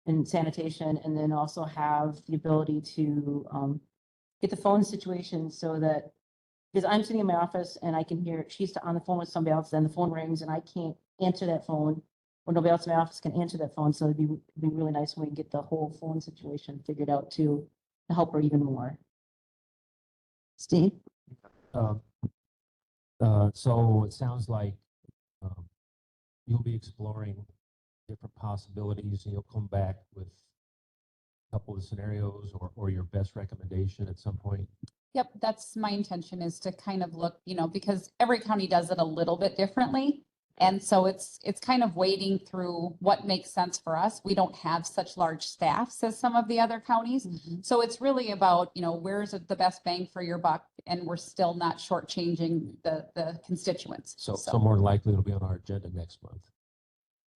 and sanitation, and then also have the ability to get the phone situation so that, because I'm sitting in my office and I can hear, she's on the phone with somebody else, then the phone rings and I can't answer that phone, or nobody else in my office can answer that phone. So it'd be really nice when we get the whole phone situation figured out too, to help her even more. Steve? So it sounds like you'll be exploring different possibilities and you'll come back with a couple of scenarios or your best recommendation at some point. Yep, that's my intention, is to kind of look, because every county does it a little bit differently. And so it's kind of wading through what makes sense for us. We don't have such large staffs as some of the other counties. So it's really about, where's the best bang for your buck, and we're still not shortchanging the constituents. So more than likely it'll be on our agenda next month.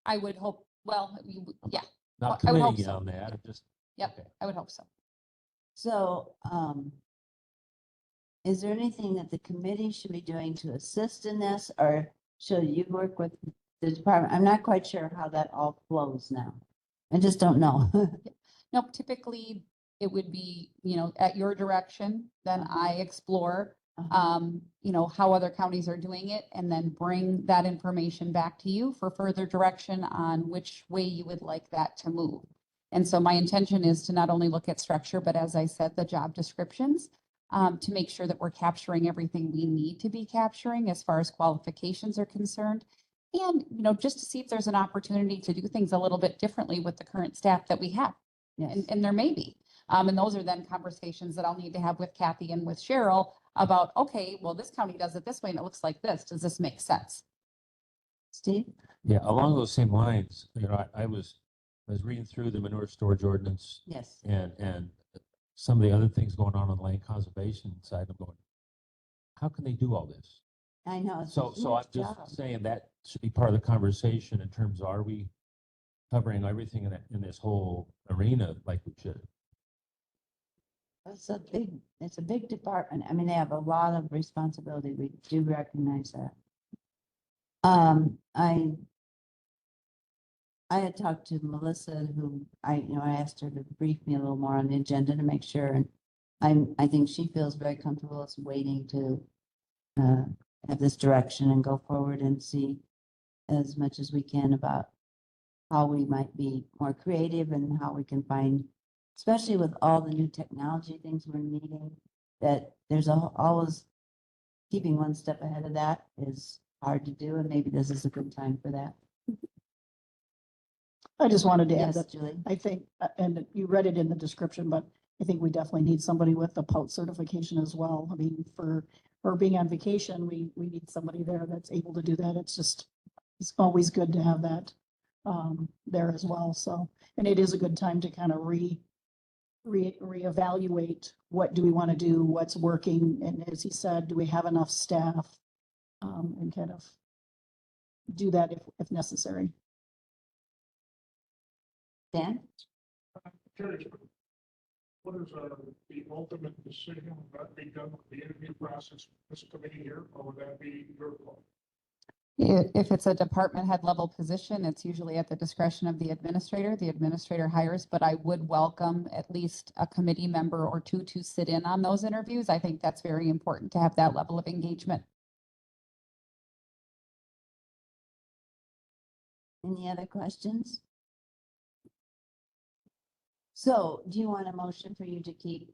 I would hope, well, yeah, Not I would hope committing so. on that, I'm just. Yep. Okay. I would hope so. So, is there anything that the committee should be doing to assist in this, or should you work with the department? I'm not quite sure how that all flows now. I just don't know. Nope, typically it would be, at your direction, then I explore, how other counties are doing it, and then bring that information back to you for further direction on which way you would like that to move. And so my intention is to not only look at structure, but as I said, the job descriptions, to make sure that we're capturing everything we need to be capturing as far as qualifications are concerned. And, just to see if there's an opportunity to do things a little bit differently with the current staff that we have. Yes. And there may be. And those are then conversations that I'll need to have with Kathy and with Cheryl about, okay, well, this county does it this way and it looks like this. Does this make sense? Steve? Yeah, along those same lines, I was reading through the manure storage ordinance Yes. and some of the other things going on the land conservation side. I'm going, how can they do all this? I know. It's a So I'm huge just job. saying that should be part of the conversation in terms of, are we covering everything in this whole arena like we should? It's a big department. I mean, they have a lot of responsibility. We do recognize that. I had talked to Melissa, who I asked her to brief me a little more on the agenda to make sure, and I think she feels very comfortable us waiting to have this direction and go forward and see as much as we can about how we might be more creative and how we can find, especially with all the new technology things we're needing, that there's always keeping one step ahead of that is hard to do, and maybe this is a good time for that. I just wanted to add Yes, that Julie. I think, and you read it in the description, but I think we definitely need somebody with the POUT certification as well. I mean, for being on vacation, we need somebody there that's able to do that. It's always good to have that there as well. So, and it is a good time to kind of reevaluate what do we want to do, what's working, and as he said, do we have enough staff? And kind of do that if necessary. Dan? What is the ultimate decision? Would that be done with the interview process, this committee here, or would that be your call? If it's a department head level position, it's usually at the discretion of the administrator. The administrator hires, but I would welcome at least a committee member or two to sit in on those interviews. I think that's very important to have that level of engagement. Any other questions? So do you want a motion for you to keep,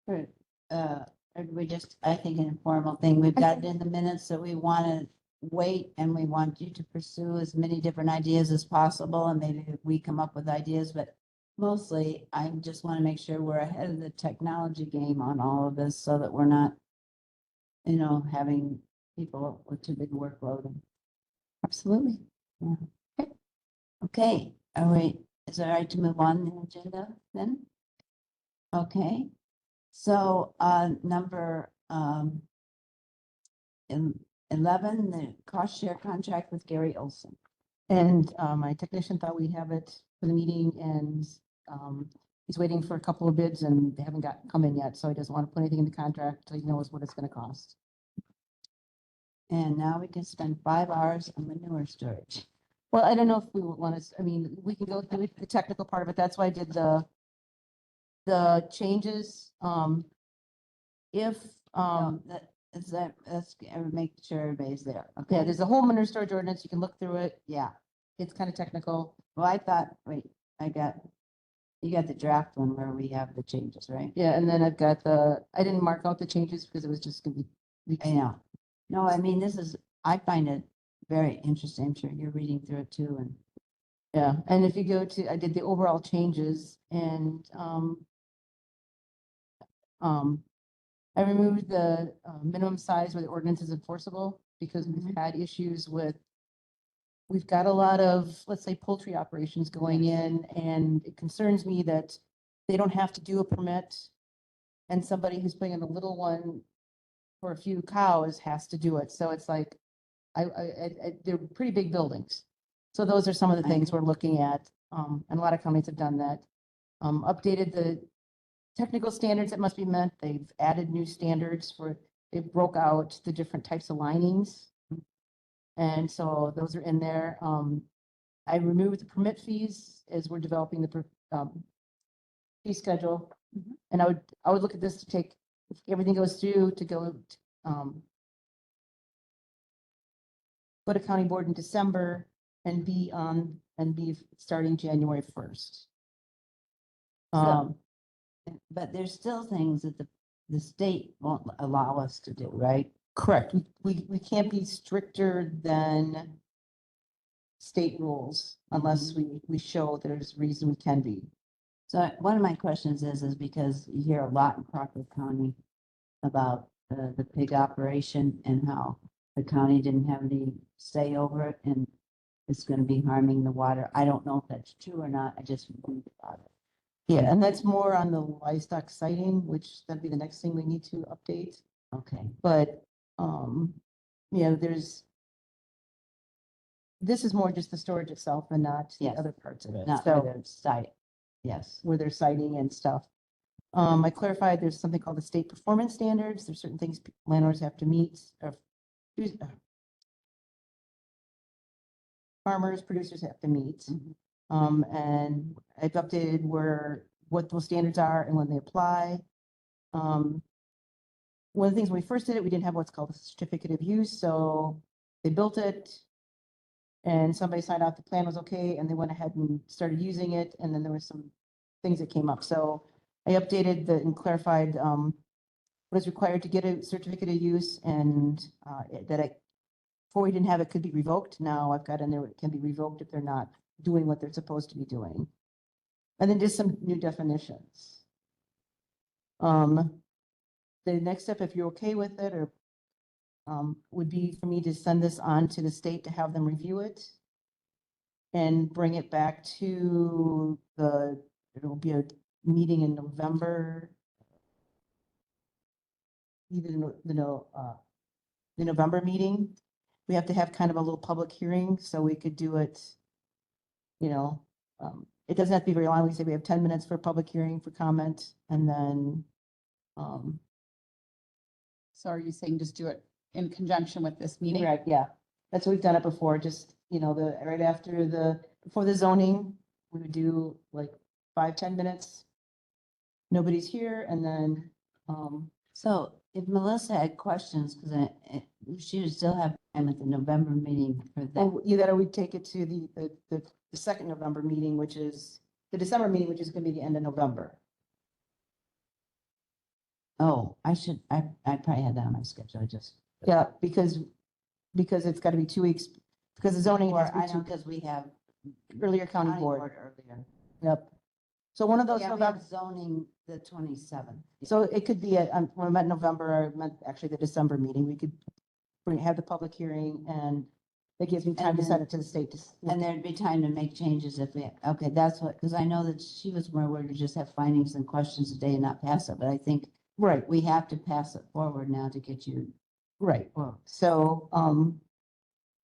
or do we just, I think an informal thing, we've got it in the minutes that we want to wait and we want you to pursue as many different ideas as possible, and maybe we come up with ideas, but mostly I just want to make sure we're ahead of the technology game on all of this so that we're not, you know, having people with too big a workload. Absolutely. Okay, all right, is it all right to move on the agenda then? Okay, so number 11, the cost share contract with Gary Olson. And my technician thought we'd have it for the meeting, and he's waiting for a couple of bids and they haven't come in yet, so he doesn't want to put anything in the contract until he knows what it's gonna cost. And now we can spend 5 hours on manure storage. Well, I don't know if we want to, I mean, we can go through the technical part of it. That's why I did the changes. If, No, let's make sure everybody's there, yeah, okay? there's a whole manure storage ordinance. You can look through it. Yeah, It's kind of technical. well, I thought, wait, you got the draft one where we have the changes, right? Yeah, and then I've got I didn't mark out the changes because it was just gonna be. I know. No, I mean, I find it very interesting. I'm sure you're reading through it too, and Yeah, and if you go to, I did the overall changes, and I removed the minimum size where the ordinance is enforceable, because we've had issues with, we've got a lot of, let's say, poultry operations going in, and it concerns me that they don't have to do a permit, and somebody who's putting in a little one for a few cows has to do it. So it's like, they're pretty big buildings. So those are some of the things we're looking at, and a lot of counties have done that. Updated the technical standards that must be met. They've added new standards they broke out the different types of linings. And so those are in there. I removed the permit fees as we're developing the fee schedule. And I would look at this to take, if everything goes through, to go to county board in December and be starting January 1st. but there's still things that the state won't allow us to do, right? Correct. We can't be stricter than state rules unless we show there's reason we can be. So one of my questions is because you hear a lot in Crawford County about the pig operation and how the county didn't have any say over it and it's going to be harming the water. I don't know if that's true or not. I just read about it. Yeah, and that's more on the livestock sighting, which that'd be the next thing we need to update. Okay. But, yeah, this is more just the storage itself and not the Yes. other parts of it. Not So for the site. Yes. where they're citing and stuff. I clarified there's something called the state performance standards. There's certain things landowners have to meet, or farmers, producers have to meet. And I've updated what those standards are and when they apply. One of the things when we first did it, we didn't have what's called a certificate of use, so they built it. And somebody signed out the plan was okay, and they went ahead and started using it, and then there were some things that came up. So I updated and clarified, what is required to get a certificate of use, and, before we didn't have it could be revoked. Now I've got in there, it can be revoked if they're not doing what they're supposed to be doing. And then just some new definitions. The next step, if you're okay with it, or would be for me to send this on to the state to have them review it and bring it back to it'll be a meeting in November. Either the November meeting. We have to have kind of a little public hearing, so we could do it, it doesn't have to be very long. We say we have 10 minutes for a public hearing for comment, and then, So are you saying just do it in conjunction with this meeting? right, yeah, that's what we've done it before, just, right after before the zoning, we would do like 5-10 minutes. Nobody's here, and then, So if Melissa had questions, because she would still have time at the November meeting for that. we take it to the second November meeting, which is the December meeting, which is gonna be the end of November. Oh, I probably had that on my schedule. I just. Yeah, because it's gotta be 2 weeks, because the zoning has to I be know, two, because we have earlier county board. earlier. Yep. So one of those Yeah, we November, have zoning the 27th. so it could be when I meant November, I meant actually the December meeting, we could have the public hearing, and it gives me time And to send then- it to the state to. And there'd be time to make changes if we, okay, that's what, because I know that she was more worried to just have findings and questions a day and not pass it, but I think Right, we have to pass it forward now to get you. right. Well, So,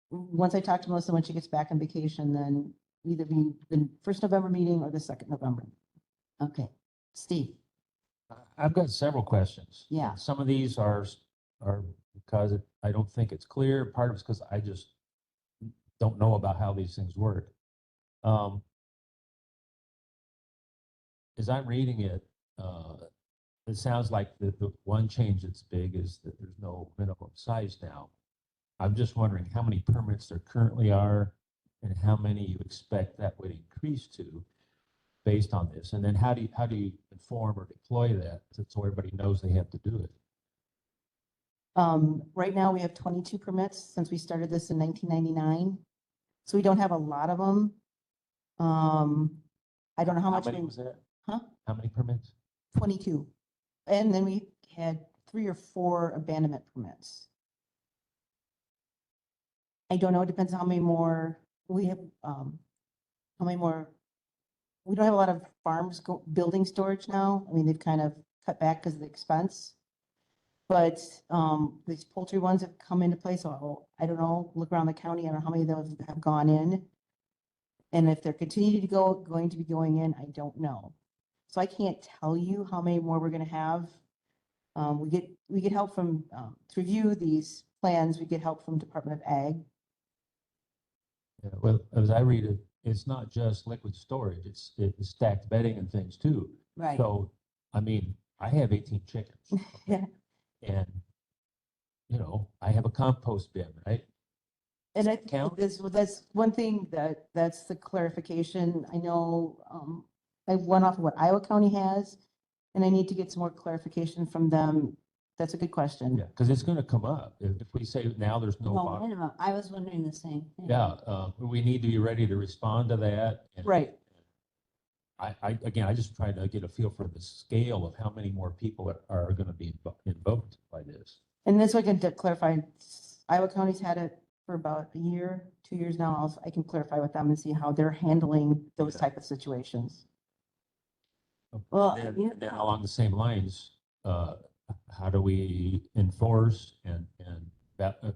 once I talk to Melissa, when she gets back on vacation, then either be the first November meeting or the second November. okay, Steve, I've got several questions. Yeah. And some of these are because I don't think it's clear. Part of it's because I just don't know about how these things work. As I'm reading it, it sounds like the one change that's big is that there's no minimum size now. I'm just wondering how many permits there currently are and how many you expect that would increase to based on this. And then how do you inform or deploy that so everybody knows they have to do it? Right now, we have 22 permits since we started this in 1999. So we don't have a lot of them. I don't know how much. many was that? Huh? How many permits? 22. And then we had 3 or 4 abandonment permits. I don't know, it depends on how many more we have, how many more. We don't have a lot of farms building storage now. I mean, they've kind of cut back because of the expense. But these poultry ones have come into place, so I don't know, look around the county, I don't know how many of those have gone in. And if they're continuing to going to be going in, I don't know. So I can't tell you how many more we're gonna have. We get help from, to review these plans, we get help from Department of Ag. Yeah, well, as I read it, it's not just liquid storage, it's stacked bedding and things too. right, So, I mean, I have 18 chickens. Yeah. And, I have a compost bin, right? And I Count? that's one thing that's the clarification. I know, I went off of what Iowa County has, and I need to get some more clarification from them. That's a good question. Yeah, because it's gonna come up. If we say now there's no, no minimum, I was wondering the same thing. yeah, we need to be ready to respond to that. And Right. again, I just trying to get a feel for the scale of how many more people are gonna be invoked by this. And this I can clarify, Iowa County's had it for about a year, 2 years now. I can clarify with them and see how they're handling those type of situations. Well, And then along the same lines, how do we enforce and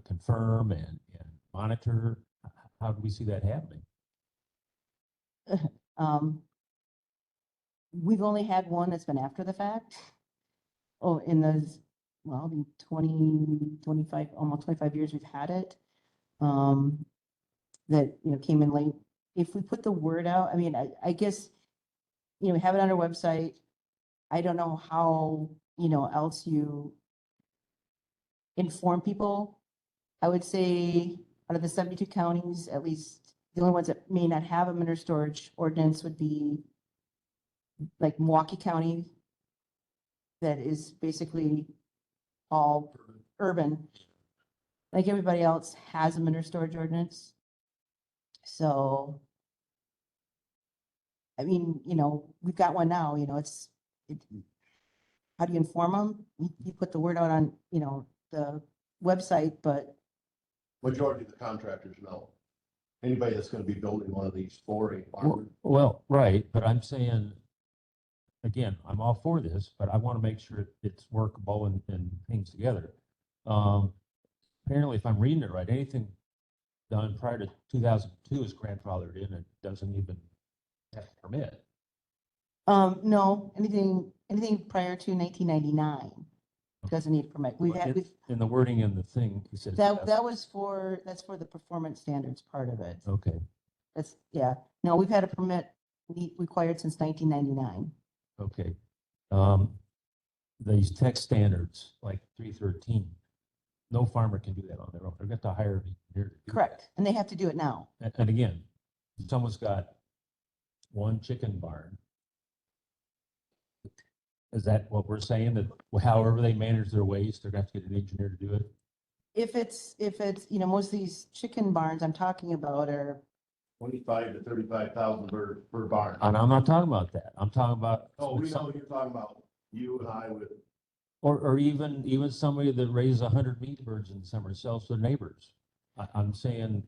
confirm and monitor? How do we see that happening? We've only had one that's been after the fact. Oh, in the, well, in 25, almost 25 years we've had it. That, came in late. If we put the word out, I mean, I guess, we have it on our website. I don't know how, else you inform people. I would say out of the 72 counties, at least the only ones that may not have a manure storage ordinance would be like Milwaukee County. That is basically all urban. Like everybody else has a manure storage ordinance. So, I mean, we've got one now, how do you inform them? You put the word out on, the website, but Majority of the contractors know. Anybody that's gonna be building one of these for a farm. Well, right, but I'm saying, again, I'm all for this, but I want to make sure it's workable and things together. Apparently, if I'm reading it right, anything done prior to 2002 is grandfathered in and doesn't even have a permit. no, anything prior to 1999 doesn't need a permit. In the wording in the thing, he says. That's for the performance standards part of it. Okay, No, we've had a permit required since 1999. okay. These tech standards, like 313, no farmer can do that on their own. They're going to hire an engineer to do Correct, and they have to do it now. that. And again, if someone's got one chicken barn. Is that what we're saying, that however they manage their waste, they're going to have to get an engineer to do it? If it's, most of these chicken barns I'm talking about are, 25 to 35,000 per barn. And I'm not talking about that. I'm talking about. Oh, we know what you're talking about. You and I would. Or even somebody that raises 100 meat birds in the summer and sells to their neighbors. I'm saying,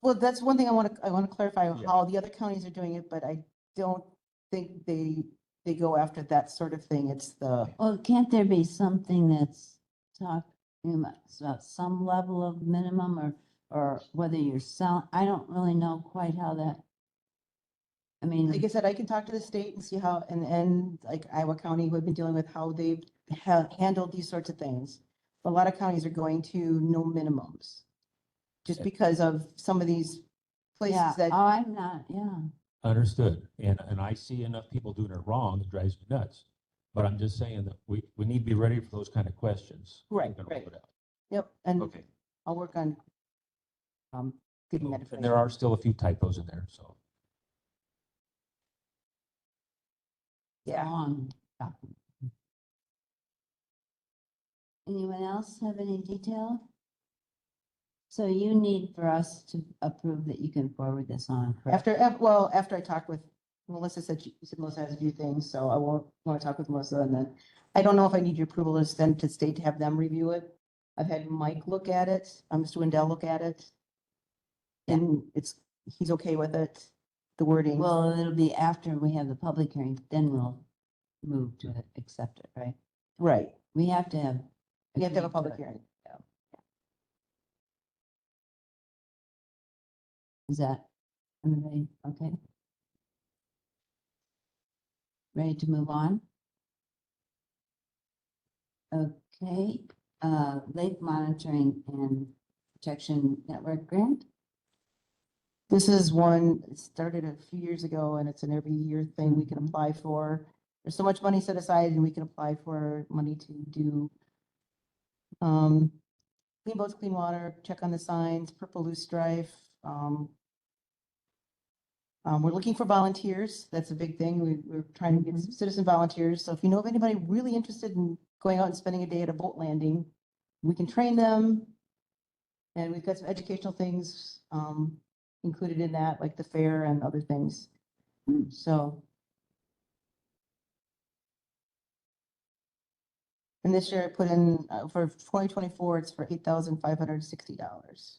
well, that's one thing I want to clarify Yeah. how the other counties are doing it, but I don't think they go after that sort of thing. It's Well, can't there be something that's talking about some level of minimum or whether you're selling, I don't really know quite how that. I mean, like I said, I can talk to the state and see how, and like Iowa County, we've been dealing with how they've handled these sorts of things. A lot of counties are going to no minimums. Just because of some of these places yeah, that, I'm not, yeah. understood. And I see enough people doing it wrong, it drives me nuts. But I'm just saying that we need to be ready for those kind of questions. Right, We're gonna roll right. it out. yep, and Okay. I'll work on getting that And information. there are still a few typos in there, so. Yeah. Long document. Anyone else have any detail? So you need for us to approve that you can forward this on, correct? After I talk with Melissa, you said Melissa has a few things, so I won't want to talk with Melissa, and then I don't know if I need your approval to send to state to have them review it. I've had Mike look at it, Mr. Wendell look at it. And he's okay with it, the wording. Well, it'll be after we have the public hearing, then we'll move to accept it, right? Right, We have to have. you have to have a agreed to public it. hearing. Is that, everybody, okay? Ready to move on? Okay, lake monitoring and protection network grant? This is one, it started a few years ago, and it's an every year thing we can apply for. There's so much money set aside, and we can apply for money to do clean boats, clean water, check on the signs, purple loose strife. We're looking for volunteers. That's a big thing. We're trying to get some citizen volunteers. So if you know of anybody really interested in going out and spending a day at a boat landing, we can train them. And we've got some educational things included in that, like the fair and other things. So. And this year I put in, for 2024, it's for $8,560.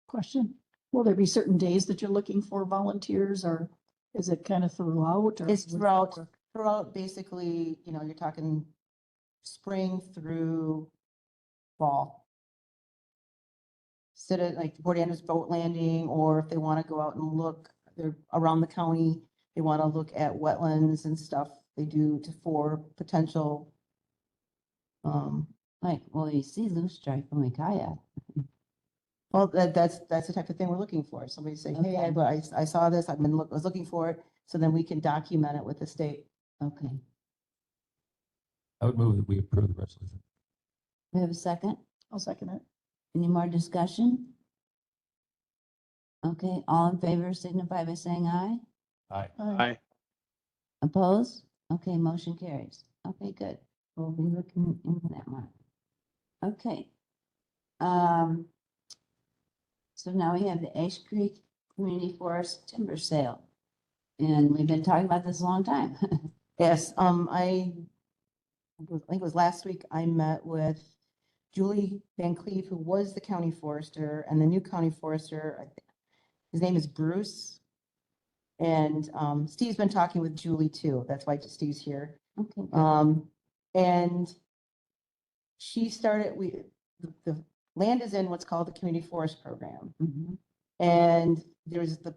Question, will there be certain days that you're looking for volunteers, or is it kind of throughout? or It's with- throughout basically, you're talking spring through fall. Sit at like Port Andrews boat landing, or if they want to go out and look, they're around the county, they want to look at wetlands and stuff, they do for potential. Like, well, you see loose strife when we kayak. Well, that's the type of thing we're looking for. Somebody say, hey, Okay. I saw this, was looking for it, so then we can document it with the state. Okay, I would move that we approve the resolution. We have a second? I'll second it. Any more discussion? Okay, all in favor signify by saying aye. Aye. Aye. Opposed? Okay, motion carries. Okay, good. We'll be looking into that one. Okay. So now we have the Ash Creek Community Forest timber sale. And we've been talking about this a long time. Yes, I think it was last week, I met with Julie Van Cleve, who was the county forester, and the new county forester, his name is Bruce. And Steve's been talking with Julie too. That's why Steve's here. Okay, good. And she started, the land is in what's called the community forest program. Mhm. And there's the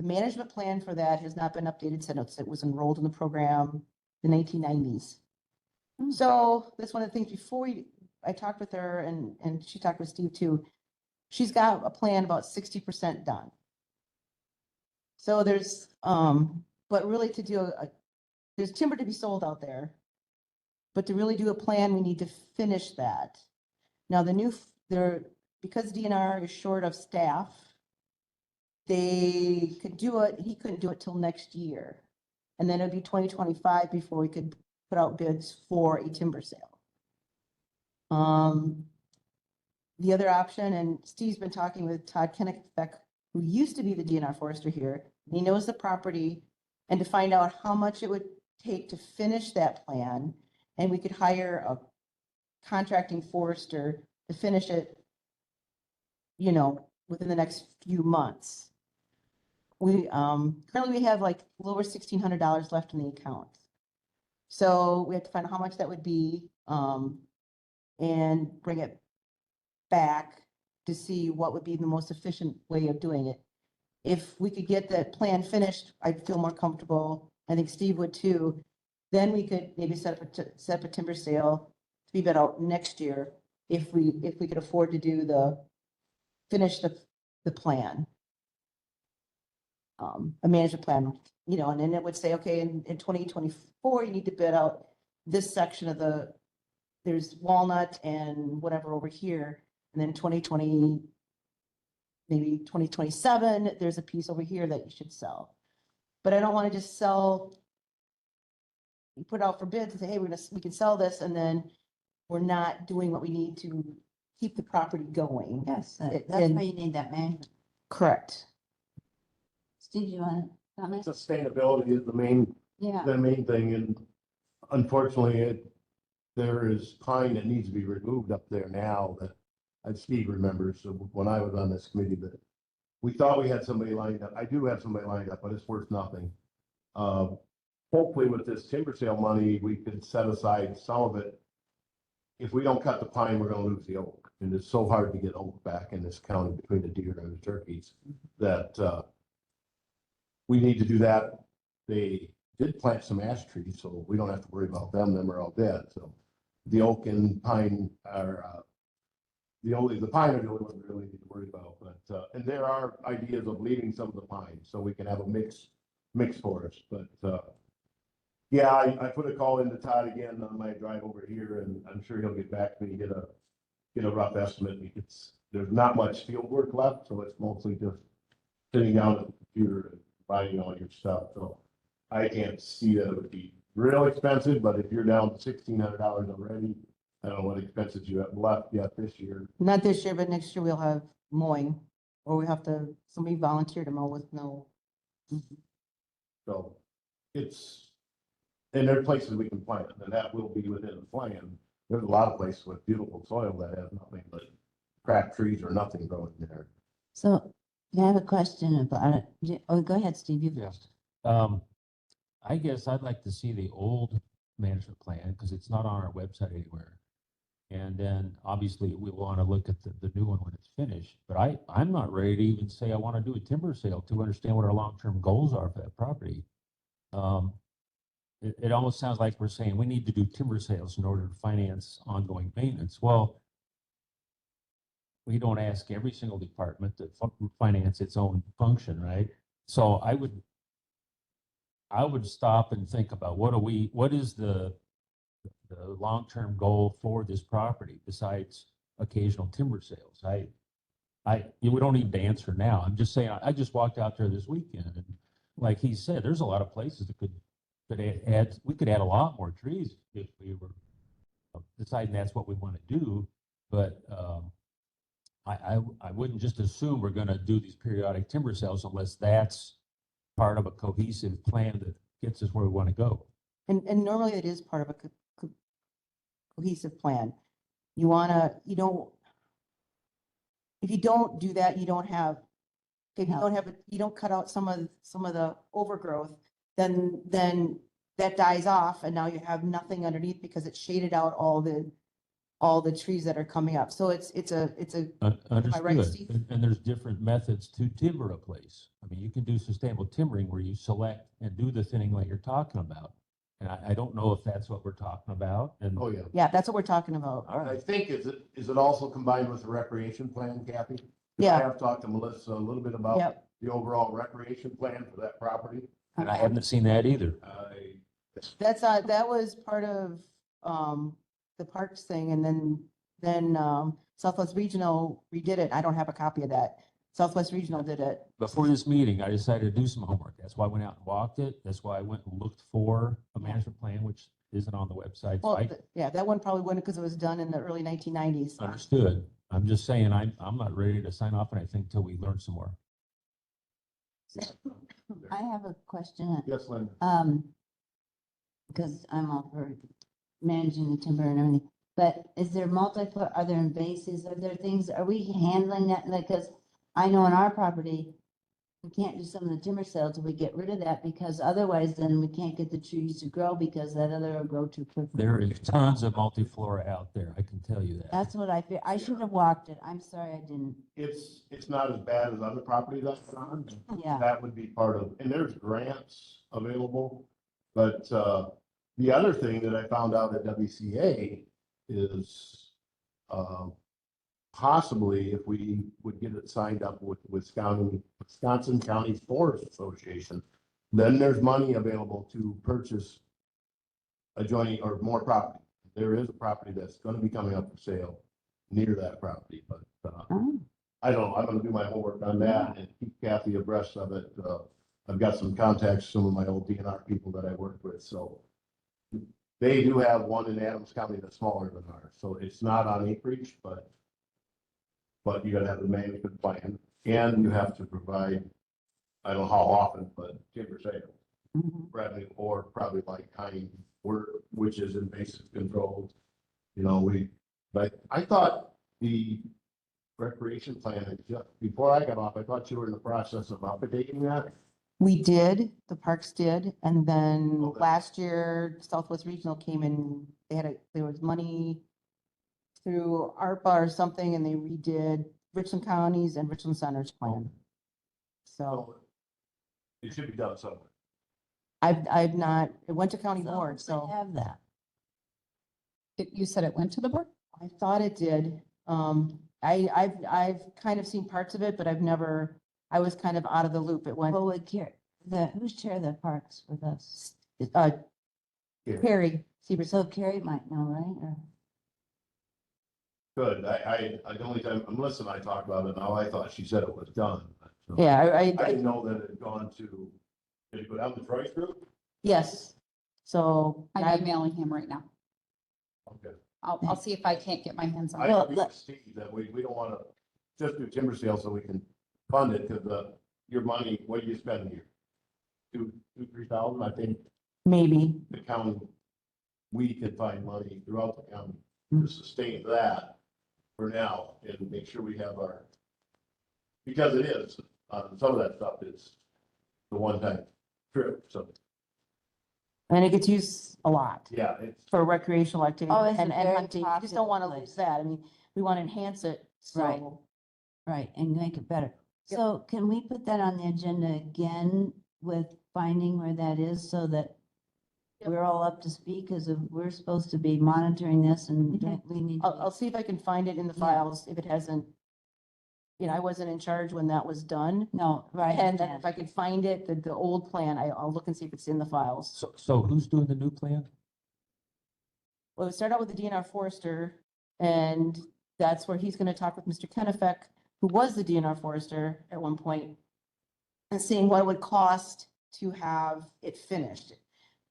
management plan for that has not been updated since it was enrolled in the program in the 1990s. Hmm. So that's one of the things I talked with her and she talked with Steve too. She's got a plan about 60% done. So there's, but really to do there's timber to be sold out there. But to really do a plan, we need to finish that. Now because DNR is short of staff, they could do it, he couldn't do it till next year. And then it'd be 2025 before we could put out bids for a timber sale. The other option, and Steve's been talking with Todd Kenneck, who used to be the DNR forester here, and he knows the property, and to find out how much it would take to finish that plan, and we could hire a contracting forester to finish it, within the next few months. We, currently we have like a little over $1,600 left in the account. So we have to find out how much that would be, and bring it back to see what would be the most efficient way of doing it. If we could get that plan finished, I'd feel more comfortable. I think Steve would too. Then we could maybe set up a timber sale to be bid out next year if we could afford to finish the plan. A management plan, and then it would say, okay, in 2024, you need to bid out this section of there's Walnut and whatever over here. And then 2020, maybe 2027, there's a piece over here that you should sell. But I don't want to just put it out for bids and say, hey, we can sell this, and then we're not doing what we need to keep the property going. Yes, that's and- why you need that management. Correct. Steve, you want to comment? Sustainability is the main Yeah, thing, and unfortunately, there is pine that needs to be removed up there now that Steve remembers, so when I was on this committee, but we thought we had somebody lined up. I do have somebody lined up, but it's worth nothing. Hopefully with this timber sale money, we could set aside some of it. If we don't cut the pine, we're gonna lose the oak, and it's so hard to get oak back in this county between the deer and the turkeys that, we need to do that. They did plant some ash trees, so we don't have to worry about them. Them are all dead, so the oak and pine are, the pine are the only ones we really need to worry about, but, and there are ideas of leaving some of the pine, so we can have a mixed forest, but, yeah, I put a call into Todd again on my drive over here, and I'm sure he'll get back to me, get a rough estimate. There's not much field work left, so it's mostly just sitting down at the computer and finding all your stuff, so I can't see that it would be real expensive, but if you're down to $1,600 already, I don't know what expenses you have left yet this year. Not this year, but next year we'll have mowing, or we have somebody volunteer to mow with no. So and there are places we can plant, and that will be within the plan. There's a lot of places with beautiful soil that have nothing but crap trees or nothing growing there. so I have a question about it. Oh, go ahead, Steve, you Yeah. first. I guess I'd like to see the old management plan because it's not on our website anywhere. And then obviously we want to look at the new one when it's finished, but I'm not ready to even say I want to do a timber sale to understand what our long-term goals are for that property. It almost sounds like we're saying we need to do timber sales in order to finance ongoing maintenance. Well, we don't ask every single department to finance its own function, right? So I would stop and think about what is the the long-term goal for this property besides occasional timber sales? We don't need to answer now. I'm just saying, I just walked out there this weekend and like he said, there's a lot of places that could we could add a lot more trees if we were deciding that's what we want to do. But, I wouldn't just assume we're gonna do these periodic timber sales unless that's part of a cohesive plan that gets us where we want to go. And normally it is part of a cohesive plan. You don't, if you don't do that, you don't have, if you don't have, you don't cut out some of the overgrowth, then that dies off and now you have nothing underneath because it shaded out all the trees that are coming up. So it's a, am I right, Understood. Steve? And there's different methods to timber a place. I mean, you can do sustainable timbering where you select and do the thinning like you're talking about. And I don't know if that's what we're talking about. And Oh, yeah. Yeah, that's what we're talking about. I think, is it also combined with the recreation plan, Kathy? 'Cause Yeah. I have talked to Melissa a little bit about Yep. the overall recreation plan for that property. I haven't seen that either. That was part of, the parks thing and then Southwest Regional redid it. I don't have a copy of that. Southwest Regional did it. Before this meeting, I decided to do some homework. That's why I went out and walked it. That's why I went and looked for a management plan, which isn't on the website. So Well, I yeah, that one probably wouldn't because it was done in the early 1990s. understood. I'm just saying, I'm not ready to sign off on anything until we learn some more. I have a question. Yes, Lynn. Because I'm all for managing the timber and everything, but is there multi-foot, are there invasives, are there things, are we handling that? Like, cause I know on our property, we can't do some of the timber sales till we get rid of that because otherwise then we can't get the trees to grow because that other will grow too quickly. There is tons of multiflora out there. I can tell you that. That's what I feel. I should have walked it. I'm sorry I didn't. It's not as bad as other property that's on. Yeah. That would be part of, and there's grants available. But, the other thing that I found out at WCA is, possibly if we would get it signed up with Wisconsin County Forest Association, then there's money available to purchase adjoining or more property. There is a property that's gonna be coming up for sale near that property, but, Oh. I don't know, I'm gonna do my homework on that and keep Kathy abreast of it. I've got some contacts, some of my old DNR people that I worked with, so they do have one in Adams County that's smaller than ours, so it's not on acreage, but you gotta have the management plan, and you have to provide, I don't know how often, but timber sales revenue, or probably like kind work, which is invasive controlled. You know, but I thought the recreation plan, had just before I got off, I thought you were in the process of updating that. We did, the parks did, and then Okay. last year Southwest Regional came in, there was money through ARPA or something, and they redid Richland County's and Richland Center's plan. So So it should be done somewhere. I've not, it went to county So board, I so have that. You said it went to the board? I thought it did. I've kind of seen parts of it, but I was kind of out of the loop. It went, Well, would who's chair of the parks with us? Perry, Seaver. So Carrie might know, right? Or- Good. The only time Melissa and I talked about it, now I thought she said it was done. So Yeah, I didn't know that it had gone to, did it go down to Troy's group? yes. So I'm emailing him right now. Okay. I'll see if I can't get my hands on I it. Well, agree with Steve that we don't want to just do timber sales so we can fund it, because your money, what do you spend here? 3,000, I think maybe, the county, we could find money throughout the county Mm-hmm. to sustain that for now and make sure we have our, because it is, some of that stuff is the one-time trip, so, and it gets used a lot yeah, it's. for recreational activity Oh, it's a and very hunting. You just don't want to popular lose place. that. I mean, we want to enhance it, Right. so. Right, and make it better. Yep. So can we put that on the agenda again with finding where that is so that Yep. we're all up to speed? Because we're supposed to be monitoring this and Mhm. we need. I'll see if I can find it in the Yeah. files, if it hasn't. I wasn't in charge when that was done. No, right. And then if I could find it, the old plan, I'll look and see if it's in the files. So who's doing the new plan? Well, we start out with the DNR forester, and that's where he's gonna talk with Mr. Kennebec, who was the DNR forester at one point, and seeing what it would cost to have it finished.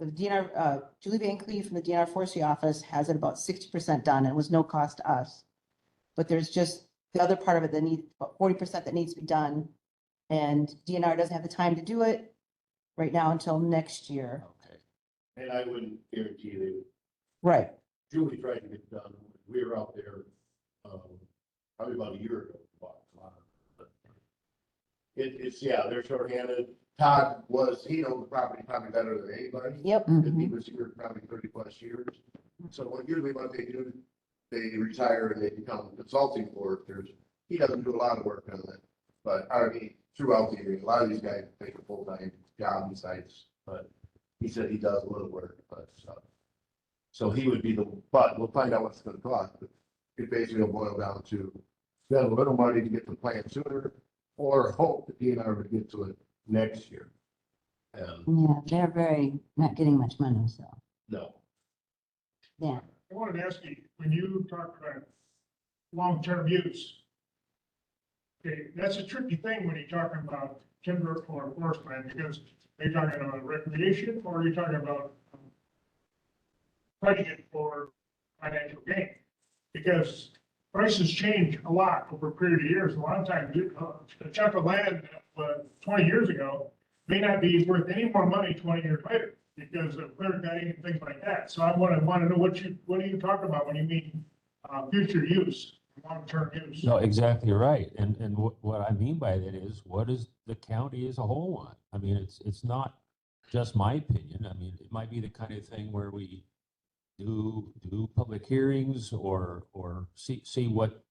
The DNR, Julie Van Cleve from the DNR forestry office has it about 60% done, and it was no cost to us. But there's just the other part of it that needs, about 40% that needs to be done. And DNR doesn't have the time to do it right now until next year. Okay. And I wouldn't guarantee they would. Right. Julie tried to get it done. We were out there, probably about a year ago. But it's, yeah, they're shorthanded. Todd was, he knows the property probably better than anybody. Yep. Because he was here probably 30+ years. So usually what they do, they retire and they become consulting foresters. He doesn't do a lot of work on it. But I mean, throughout the area, a lot of these guys take a full-time job besides, but he said he does a little work, but so he would be but we'll find out what it's gonna cost. But it basically will boil down to spend a little money to get the plan sooner or hope that DNR would get to it next year. Yeah, they're not getting much money, so, No, yeah. I wanted to ask you, when you talk about long-term use, okay, that's a tricky thing when you're talking about timber or forest land, because are you talking about recreation or are you talking about fighting it for financial gain? Because prices change a lot over a period of years. A lot of times, a chunk of land 20 years ago may not be worth any more money 20 years later because of clear cutting and things like that. So I want to know what are you talking about when you mean future use, long-term use? No, exactly right. And what I mean by that is, what does the county as a whole want? I mean, it's not just my opinion. I mean, it might be the kind of thing where we do public hearings or see what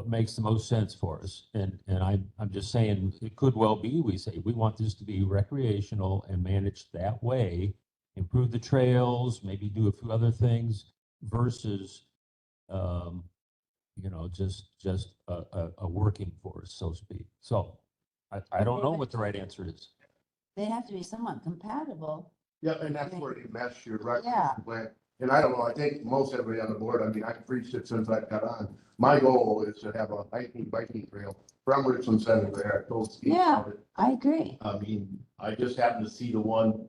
makes the most sense for us. And I'm just saying, it could well be, we say, we want this to be recreational and managed that way, improve the trails, maybe do a few other things versus, just a working force, so to speak. So I don't know what the right answer is. They have to be somewhat compatible. yeah, and that's where you mesh your Yeah. recreation plan. And I don't know, I think most everybody on the board, I mean, I've preached it since I got on. My goal is to have a hiking, biking trail from Richland Center there. I told Steve Yeah. about it. I agree. I mean, I just happened to see the one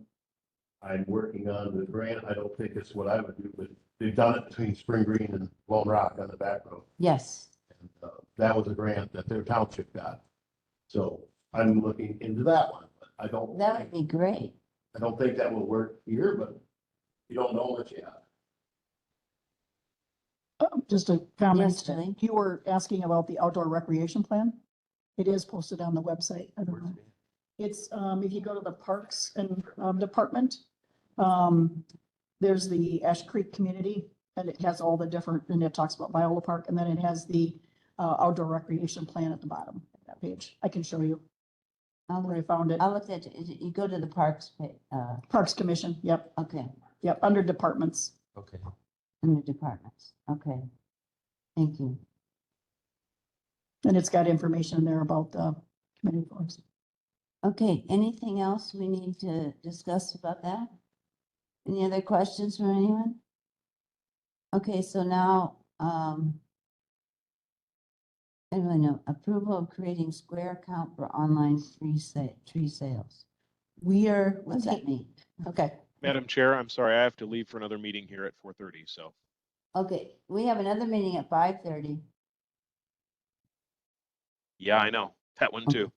I'm working on, the grant. I don't think it's what I would do, but they've done it between Spring Green and Lone Rock on the back road. Yes. And that was a grant that their township got. So I'm looking into that one, but I don't. That would be great. I don't think that will work here, but you don't know what you have. Just a comment. Yes, Julie. You were asking about the outdoor recreation plan. It is posted on the website. I don't know. It's, if you go to the Parks and Department, there's the Ash Creek Community, and it has all the different, and it talks about Viola Park, and then it has the outdoor recreation plan at the bottom of that page. I can show you where I found it. I looked at, you go to the Parks, Parks Commission, yep, okay, yep, under departments. Okay. under departments. Okay. Thank you. And it's got information in there about the community forums. Okay, anything else we need to discuss about that? Any other questions from anyone? Okay, so now, I don't really know, approval of creating Square account for online tree sales. We are, What does that mean? okay. Madam Chair, I'm sorry, I have to leave for another meeting here at 4:30, so. Okay, we have another meeting at 5:30. Yeah, I know. That one too.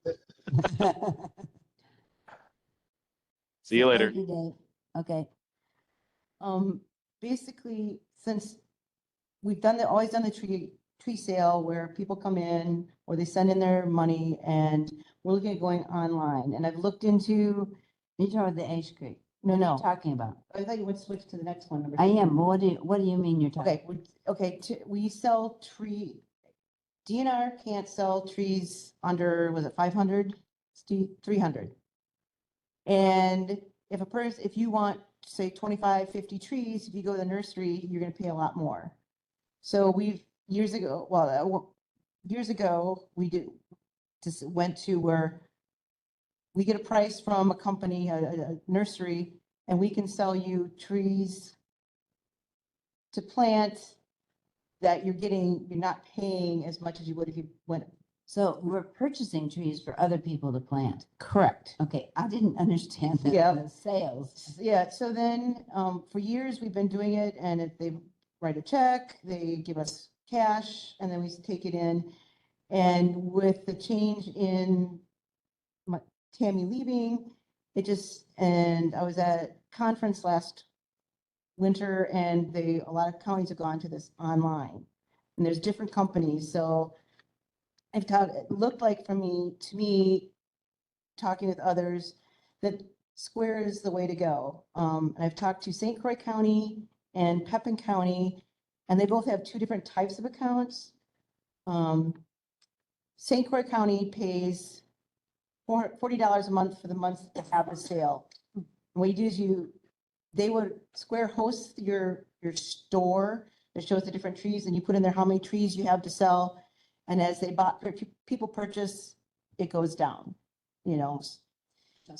See you later. Thank you, Dave. Okay, Basically, since we've always done the tree sale where people come in or they send in their money, and we're looking at going online, and I've looked into, you talking about the Ash Creek? no, What are no, you talking about? I thought you would switch to the next one. number I two. am, but what do you mean you're talking? Okay, we sell DNR can't sell trees under, was it 500? 300. And if you want, say 25, 50 trees, if you go to the nursery, you're gonna pay a lot more. So years ago, we went to where we get a price from a company, a nursery, and we can sell you trees to plant that you're not paying as much as you would if you went. So we're purchasing trees for other people to plant. Correct. Okay, I didn't understand that. Yep. The sales. Yeah, so then, for years, we've been doing it, and if they write a check, they give us cash, and then we take it in. And with the change in Tammy leaving, and I was at a conference last winter, and a lot of counties have gone to this online. And there's different companies, so it looked like to me, talking with others, that Square is the way to go. And I've talked to St. Croix County and Pepin County, and they both have two different types of accounts. St. Croix County pays $40 a month for the month to have the sale. And what you do is Square hosts your store that shows the different trees, and you put in there how many trees you have to sell. And as people purchase, it goes down, That's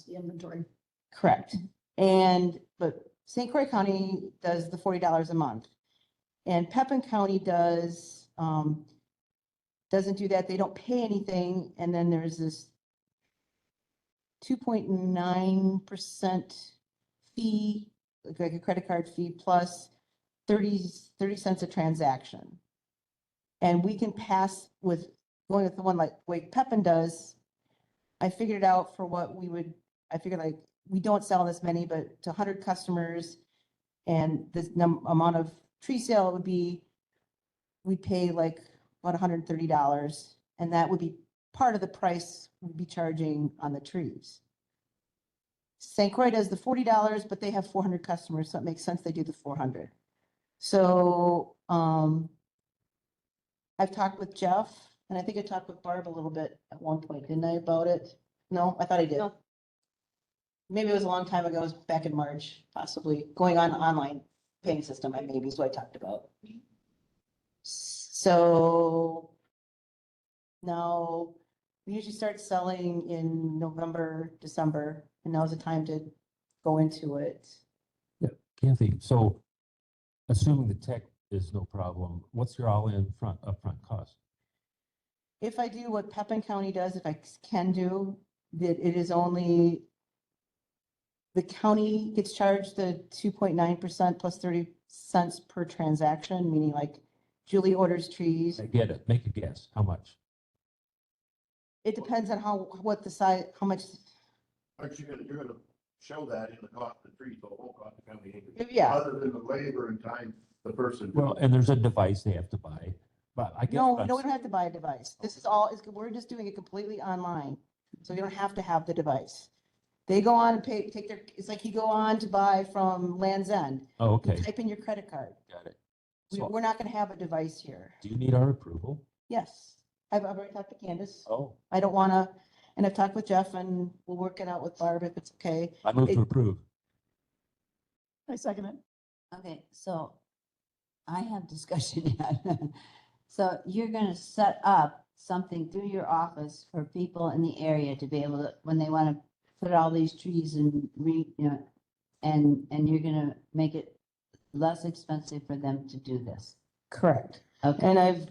the inventory. Correct. But St. Croix County does the $40 a month. And Pepin County doesn't do that. They don't pay anything. And then there's this 2.9% fee, like a credit card fee, plus 30 cents a transaction. And we can pass with going with the one like Pepin does. I figured it out for what I figured like we don't sell this many, but to 100 customers, and this amount of tree sale would be, we pay like about $130, and that would be part of the price we'd be charging on the trees. St. Croix does the $40, but they have 400 customers, so it makes sense they do the 400. So I've talked with Jeff, and I think I talked with Barb a little bit at one point, didn't I, about it? No, I thought I did. No. Maybe it was a long time ago, it was back in March, possibly, going on online paying system, maybe is what I talked about. So now we usually start selling in November, December, and now's the time to go into it. Yeah, Kathy, so assuming the tech is no problem, what's your all-in upfront cost? If I do what Pepin County does, if I can do, that it is only, the county gets charged the 2.9% plus 30 cents per transaction, meaning like Julie orders trees. I get it. Make a guess. How much? It depends on how much. Aren't you're gonna show that in the cost of the trees, so it won't cost the county anything. Yeah. Other than the labor and time the person. Well, and there's a device they have to buy, but I guess. No, we don't have to buy a device. This is we're just doing it completely online. So you don't have to have the device. They go on and it's like you go on to buy from Land's End. Oh, You okay. type in your credit card. Got it. We're not gonna have a device here. Do you need our approval? Yes, I've already talked to Candace. Oh, I don't wanna, and I've talked with Jeff, and we'll work it out with Barb if it's okay. I move to approve. I second it. Okay, so I have discussion yet. So you're gonna set up something through your office for people in the area to be able to, when they wanna put all these trees and and you're gonna make it less expensive for them to do this. Correct. Okay, And I've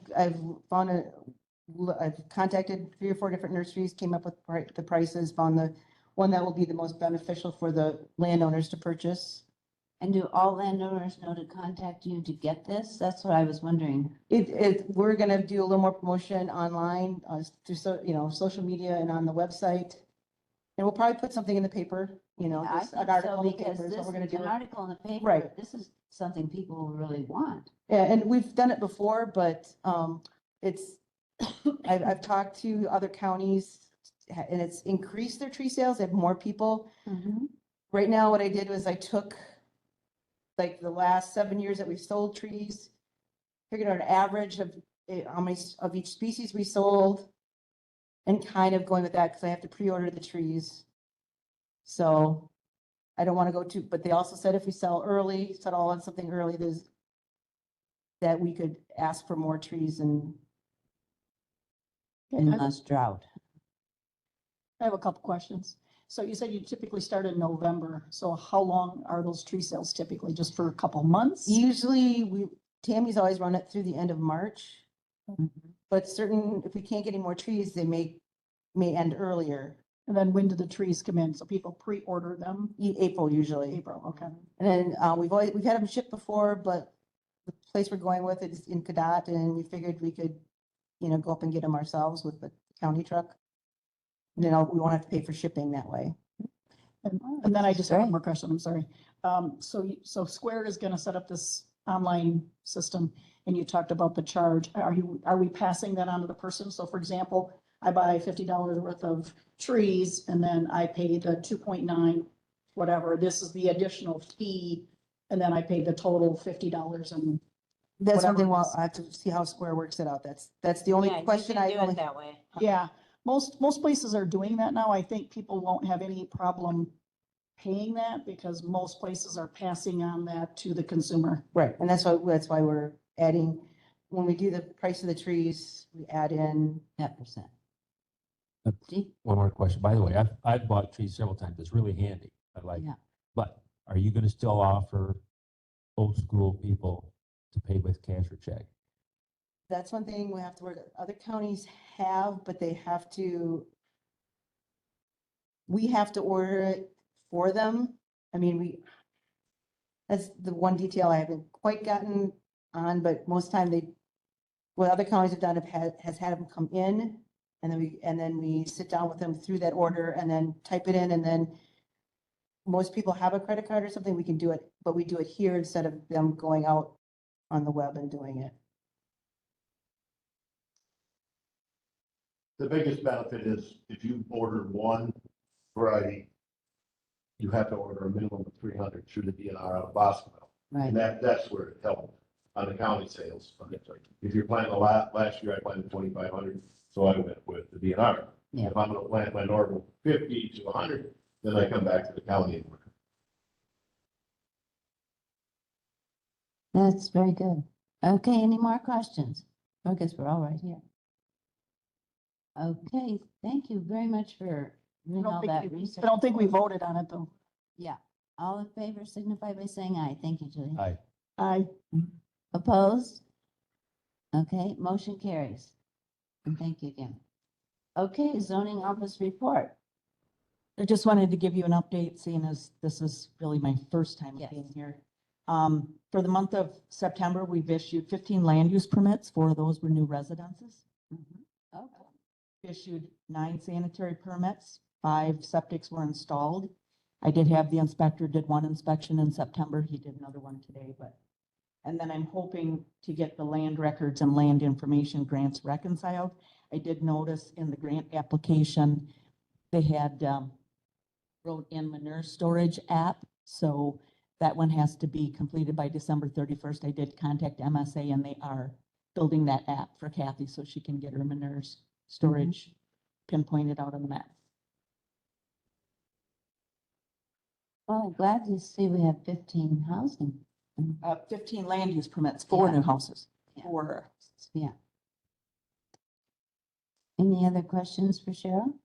contacted 3 or 4 different nurseries, came up with the prices, found the one that will be the most beneficial for the landowners to purchase. and do all landowners know to contact you to get this? That's what I was wondering. We're gonna do a little more promotion online, through social media and on the website. And we'll probably put something in the paper, I just think an article so, in the because paper is this, what we're gonna do. an article in the paper, Right. this is something people really want. Yeah, and we've done it before, but I've talked to other counties, and it's increased their tree sales. They have more people. Right now, what I did was I took like the last 7 years that we've sold trees, figured out an average of how many of each species we sold, and kind of going with that because I have to pre-order the trees. So I don't want to go too, but they also said if we sell all on something early, that we could ask for more trees and And less drought. I have a couple questions. So you said you typically start in November. So how long are those tree sales typically? Just for a couple months? Usually Tammy's always run it through the end of March. But if we can't get any more trees, they may end earlier. And then when do the trees come in? So people pre-order them? April usually. April, okay. And then we've had them shipped before, but the place we're going with it is in Cadott, and we figured we could, go up and get them ourselves with the county truck. We won't have to pay for shipping that way. And then I just have one more question, I'm sorry. So Square is gonna set up this online system, and you talked about the charge. Are we passing that on to the person? So for example, I buy $50 worth of trees, and then I pay the 2.9, whatever, this is the additional fee, and then I pay the total $50 and. That's whatever something, it well, is. I have to see how Square works it out. That's the only question I only. That way. Yeah, most places are doing that now. I think people won't have any problem paying that because most places are passing on that to the consumer. Right, and that's why we're adding, when we do the price of the trees, we add in that percent. One more question. By the way, I've bought trees several times. It's really handy. I like it. Yeah. But are you gonna still offer old school people to pay with cash or check? That's one thing we have to work, other counties have, but we have to order it for them. I mean, that's the one detail I haven't quite gotten on, but most time what other counties have done has had them come in, and then we sit down with them through that order and then type it in, and then most people have a credit card or something, we can do it, but we do it here instead of them going out on the web and doing it. The biggest benefit is if you order one variety, you have to order a minimum of 300 through the DNR out of Boscoville. Right. And that's where it helped on the county sales. If you're planting a lot, last year I planted 2,500, so I went with the DNR. Yeah. If I'm gonna plant my normal 50 to 100, then I come back to the county and order. That's very good. Okay, any more questions? I guess we're all right here. Okay, thank you very much for doing all that research. I don't think we voted on it though. Yeah, all in favor signify by saying aye. Thank you, Julie. Aye. Aye. Opposed? Okay, motion carries. And thank you again. Okay, zoning office report. I just wanted to give you an update, seeing as this is really my first time Yes. being here. For the month of September, we've issued 15 land use permits. 4 of those were new residences. Okay. Issued 9 sanitary permits, 5 septics were installed. I did have the inspector did 1 inspection in September. He did another one today, and then I'm hoping to get the land records and land information grants reconciled. I did notice in the grant application, they had, wrote in manure storage app. So that one has to be completed by December 31st. I did contact MSA, and they are building that app for Kathy so she can get her manure storage pinpointed out on the map. Well, I'm glad to see we have 15 housing. 15 land use permits, 4 Yeah. new houses. Yeah. 4. Yeah. Any other questions for Cheryl?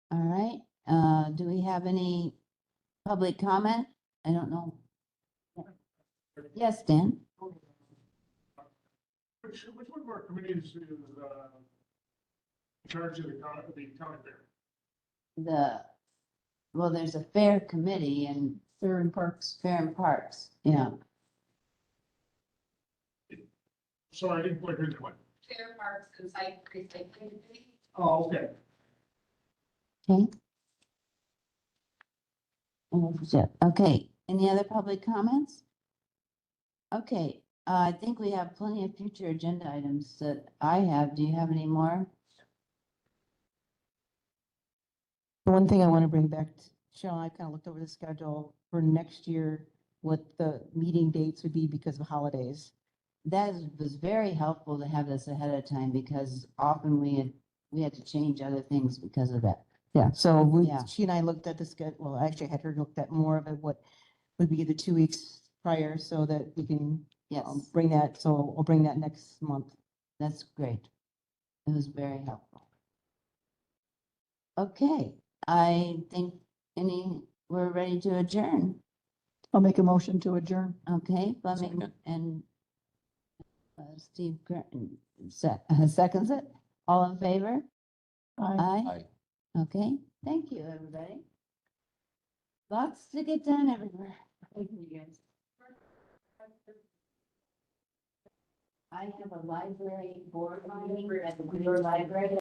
All right, do we have any public comment? I don't know. Yes, Dan? Which one of our committees is, in charge of the county fair? Well, there's a fair committee and Fair and Parks. fair and parks, yeah. Sorry, I didn't quite hear that one. Fair parks and site recycling. Oh, okay. Okay. Okay, any other public comments? Okay, I think we have plenty of future agenda items that I have. Do you have any more? The one thing I want to bring back, Cheryl, I kind of looked over the schedule for next year, what the meeting dates would be because of holidays. That was very helpful to have this ahead of time because often we had to change other things because of that. Yeah, so Yeah. she and I looked at the schedule, well, I actually had her looked at more of it, what would be the 2 weeks prior so that we can Yes, bring that, so we'll bring that next month. that's great. It was very helpful. Okay, I think we're ready to adjourn. I'll make a motion to adjourn. Okay, Fleming Second. and Steve seconds it. All in favor? Aye. Aye. Aye. Okay, thank you, everybody. Lots to get done everywhere. Thank you, guys. I have a library board meeting at the Wheeler Library